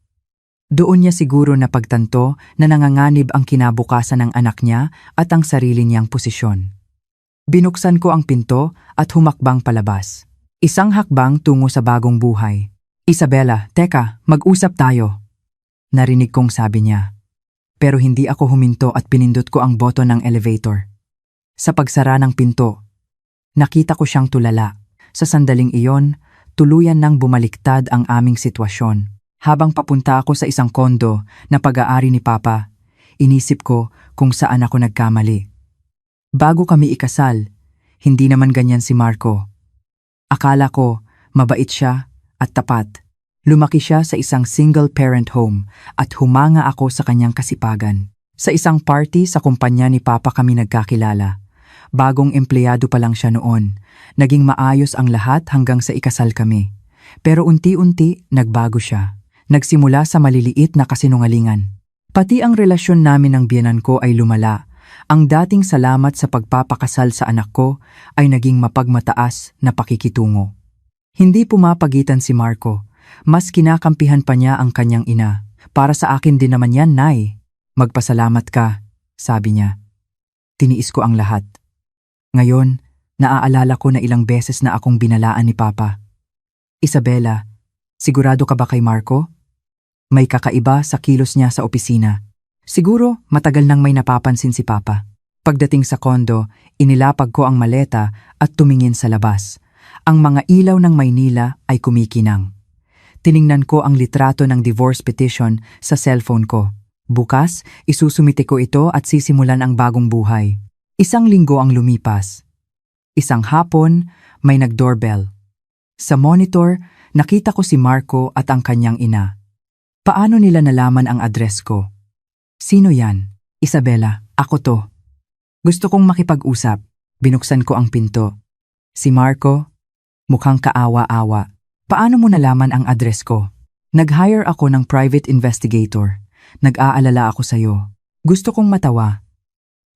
Doon niya siguro napagtanto na nanganganib ang kinabukasan ng anak niya at ang sarili niyang posisyon. Binuksan ko ang pinto at humakbang palabas. Isang hakbang tungo sa bagong buhay. Isabela, teka, mag-usap tayo. Narinig kong sabi niya. Pero hindi ako huminto at pinindot ko ang boto ng elevator. Sa pagsara ng pinto, nakita ko siyang tulala. Sa sandaling iyon, tuluyan nang bumaliktad ang aming sitwasyon. Habang papunta ako sa isang kondo na pag-aari ni Papa, inisip ko kung saan ako nagkamali. Bago kami ikasal, hindi naman ganyan si Marco. Akala ko, mabait siya at tapat. Lumaki siya sa isang single-parent home at humanga ako sa kanyang kasipagan. Sa isang party sa kumpanya ni Papa kami nagkakilala. Bagong empleyado pa lang siya noon. Naging maayos ang lahat hanggang sa ikasal kami. Pero unti-unti, nagbago siya. Nagsimula sa maliliit na kasinungalingan. Pati ang relasyon namin ng biyenan ko ay lumala. Ang dating salamat sa pagpapakasal sa anak ko ay naging mapagmataas na pakikitungo. Hindi pumapagitan si Marco. Mas kinakampihan pa niya ang kanyang ina. Para sa akin din naman yan, Nay. Magpasalamat ka, sabi niya. Tiniis ko ang lahat. Ngayon, naaalala ko na ilang beses na akong binalaan ni Papa. Isabela, sigurado ka ba kay Marco? May kakaiba sa kilos niya sa opisina. Siguro matagal nang may napapansin si Papa. Pagdating sa kondo, inilapag ko ang maleta at tumingin sa labas. Ang mga ilaw ng Maynila ay kumikinang. Tiningnan ko ang litrato ng divorce petition sa cellphone ko. Bukas, isusumite ko ito at sisimulan ang bagong buhay. Isang linggo ang lumipas. Isang hapon, may nag-doorbell. Sa monitor, nakita ko si Marco at ang kanyang ina. Paano nila nalaman ang address ko? Sino yan? Isabela, ako to. Gusto kong makipag-usap. Binuksan ko ang pinto. Si Marco, mukhang kaawa-awa. Paano mo nalaman ang address ko? Nag-hire ako ng private investigator. Nag-aalala ako sa'yo. Gusto kong matawa.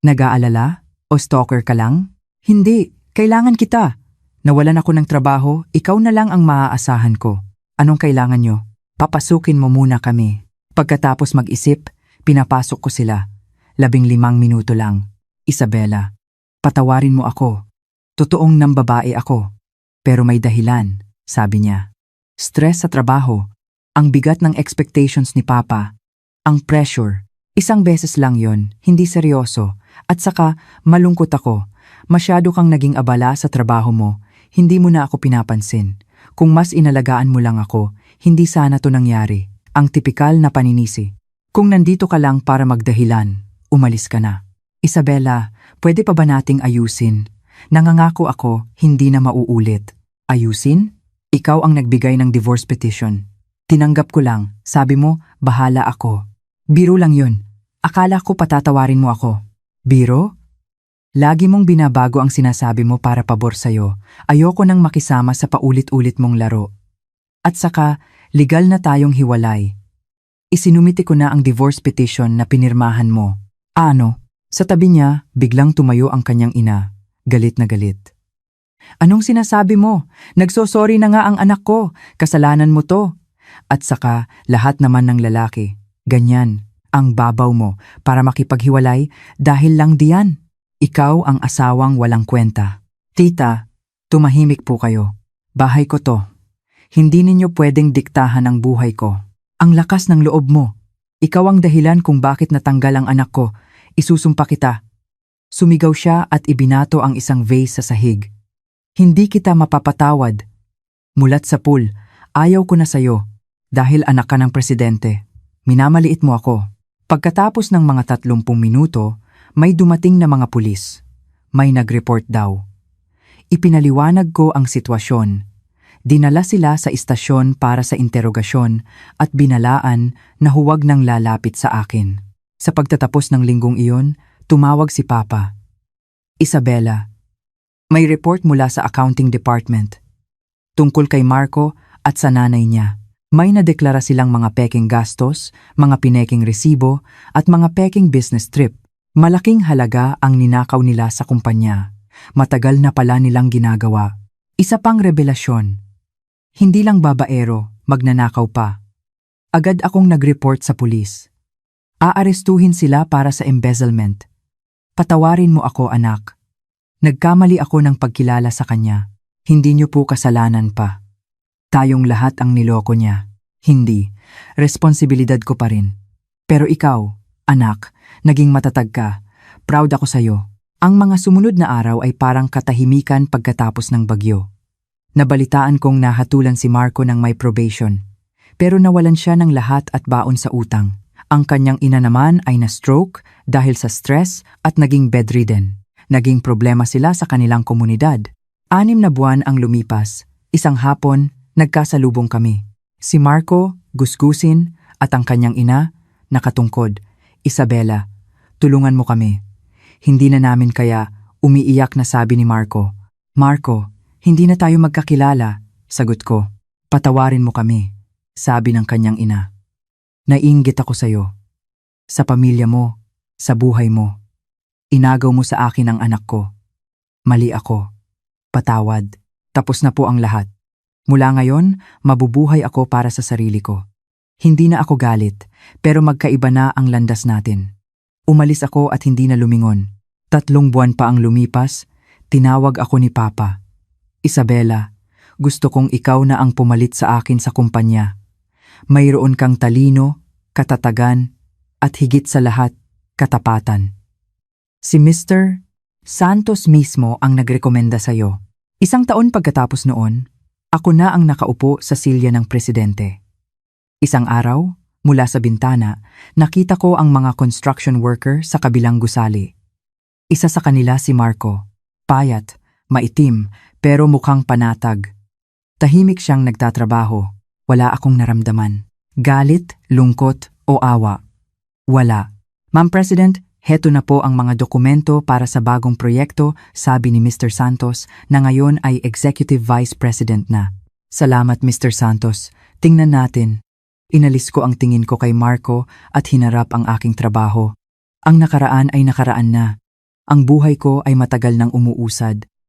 Nag-aalala? O stalker ka lang? Hindi, kailangan kita. Nawalan ako ng trabaho, ikaw na lang ang maaasahan ko. Anong kailangan nyo? Papasukin mo muna kami. Pagkatapos mag-isip, pinapasok ko sila. 15 minuto lang. Isabela, patawarin mo ako. Totoong nambabae ako. Pero may dahilan, sabi niya. Stress sa trabaho. Ang bigat ng expectations ni Papa. Ang pressure. Isang beses lang yon, hindi seryoso. At saka, malungkot ako. Masyado kang naging abala sa trabaho mo. Hindi mo na ako pinapansin. Kung mas inalagaan mo lang ako, hindi sana to nangyari. Ang tipikal na paninisi. Kung nandito ka lang para magdahilan, umalis ka na. Isabela, pwede pa ba nating ayusin? Nangangako ako, hindi na mauulit. Ayusin? Ikaw ang nagbigay ng divorce petition. Tinanggap ko lang, sabi mo, bahala ako. Biro lang yun. Akala ko patatawarin mo ako. Biro? Lagi mong binabago ang sinasabi mo para pabor sa'yo. Ayoko nang makisama sa paulit-ulit mong laro. At saka, legal na tayong hiwalay. Isinumite ko na ang divorce petition na pinirmahan mo. Ano? Sa tabi niya, biglang tumayo ang kanyang ina. Galit na galit. Anong sinasabi mo? Nagsosorry na nga ang anak ko. Kasalanan mo to. At saka, lahat naman ng lalaki. Ganyan. Ang babaw mo para makipaghiwalay dahil lang diyan. Ikaw ang asawang walang kwenta. Tita, tumahimik po kayo. Bahay ko to. Hindi ninyo pwedeng diktahan ang buhay ko. Ang lakas ng loob mo. Ikaw ang dahilan kung bakit natanggal ang anak ko. Isusumpa kita. Sumigaw siya at ibinato ang isang vase sa sahig. Hindi kita mapapatawad. Mulat sa pool, ayaw ko na sayo. Dahil anak ka ng presidente. Minamaliit mo ako. Pagkatapos ng mga 30 minuto, may dumating na mga pulis. May nag-report daw. Ipinaliwanag ko ang sitwasyon. Dinala sila sa istasyon para sa interogasyon at binalaan na huwag nang lalapit sa akin. Sa pagtatapos ng linggong iyon, tumawag si Papa. Isabela, may report mula sa accounting department. Tungkol kay Marco at sa nanay niya. May nadeklara silang mga peking gastos, mga pineking resibo, at mga peking business trip. Malaking halaga ang ninakaw nila sa kumpanya. Matagal na pala nilang ginagawa. Isa pang revelasyon. Hindi lang babaero, magnanakaw pa. Agad akong nag-report sa pulis. Aarestuhin sila para sa embezzlement. Patawarin mo ako, anak. Nagkamali ako ng pagkilala sa kanya. Hindi niyo po kasalanan pa. Tayong lahat ang niloko niya. Hindi. Responsibilidad ko pa rin. Pero ikaw, anak, naging matatag ka. Proud ako sa'yo. Ang mga sumunod na araw ay parang katahimikan pagkatapos ng bagyo. Nabalitaan kong nahatulan si Marco ng may probation. Pero nawalan siya ng lahat at baon sa utang. Ang kanyang ina naman ay na-stroke dahil sa stress at naging bedridden. Naging problema sila sa kanilang komunidad. 6 na buwan ang lumipas. Isang hapon, nagkasalubong kami. Si Marco, gusgusin, at ang kanyang ina, nakatungkod. Isabela, tulungan mo kami. Hindi na namin kaya, umiiyak na sabi ni Marco. Marco, hindi na tayo magkakilala, sagot ko. Patawarin mo kami, sabi ng kanyang ina. Naiinggit ako sa'yo. Sa pamilya mo, sa buhay mo. Inagaw mo sa akin ang anak ko. Mali ako. Patawad. Tapos na po ang lahat. Mula ngayon, mabubuhay ako para sa sarili ko. Hindi na ako galit, pero magkaiba na ang landas natin. Umalis ako at hindi na lumingon. 3 buwan pa ang lumipas, tinawag ako ni Papa. Isabela, gusto kong ikaw na ang pumalit sa akin sa kumpanya. Mayroon kang talino, katatagan, at higit sa lahat, katapatan. Si Mr. Santos mismo ang nagrekomenda sa'yo. 1 taon pagkatapos noon, ako na ang nakaupo sa silya ng presidente. Isang araw, mula sa bintana, nakita ko ang mga construction worker sa kabilang gusali. Isa sa kanila si Marco. Payat, maitim, pero mukhang panatag. Tahimik siyang nagtatrabaho. Wala akong naramdaman. Galit, lungkot, o awa. Wala. Ma'am President, heto na po ang mga dokumento para sa bagong proyekto, sabi ni Mr. Santos na ngayon ay Executive Vice President na. Salamat Mr. Santos. Tingnan natin. Inalis ko ang tingin ko kay Marco at hinarap ang aking trabaho. Ang nakaraan ay nakaraan na. Ang buhay ko ay matagal nang umuusad.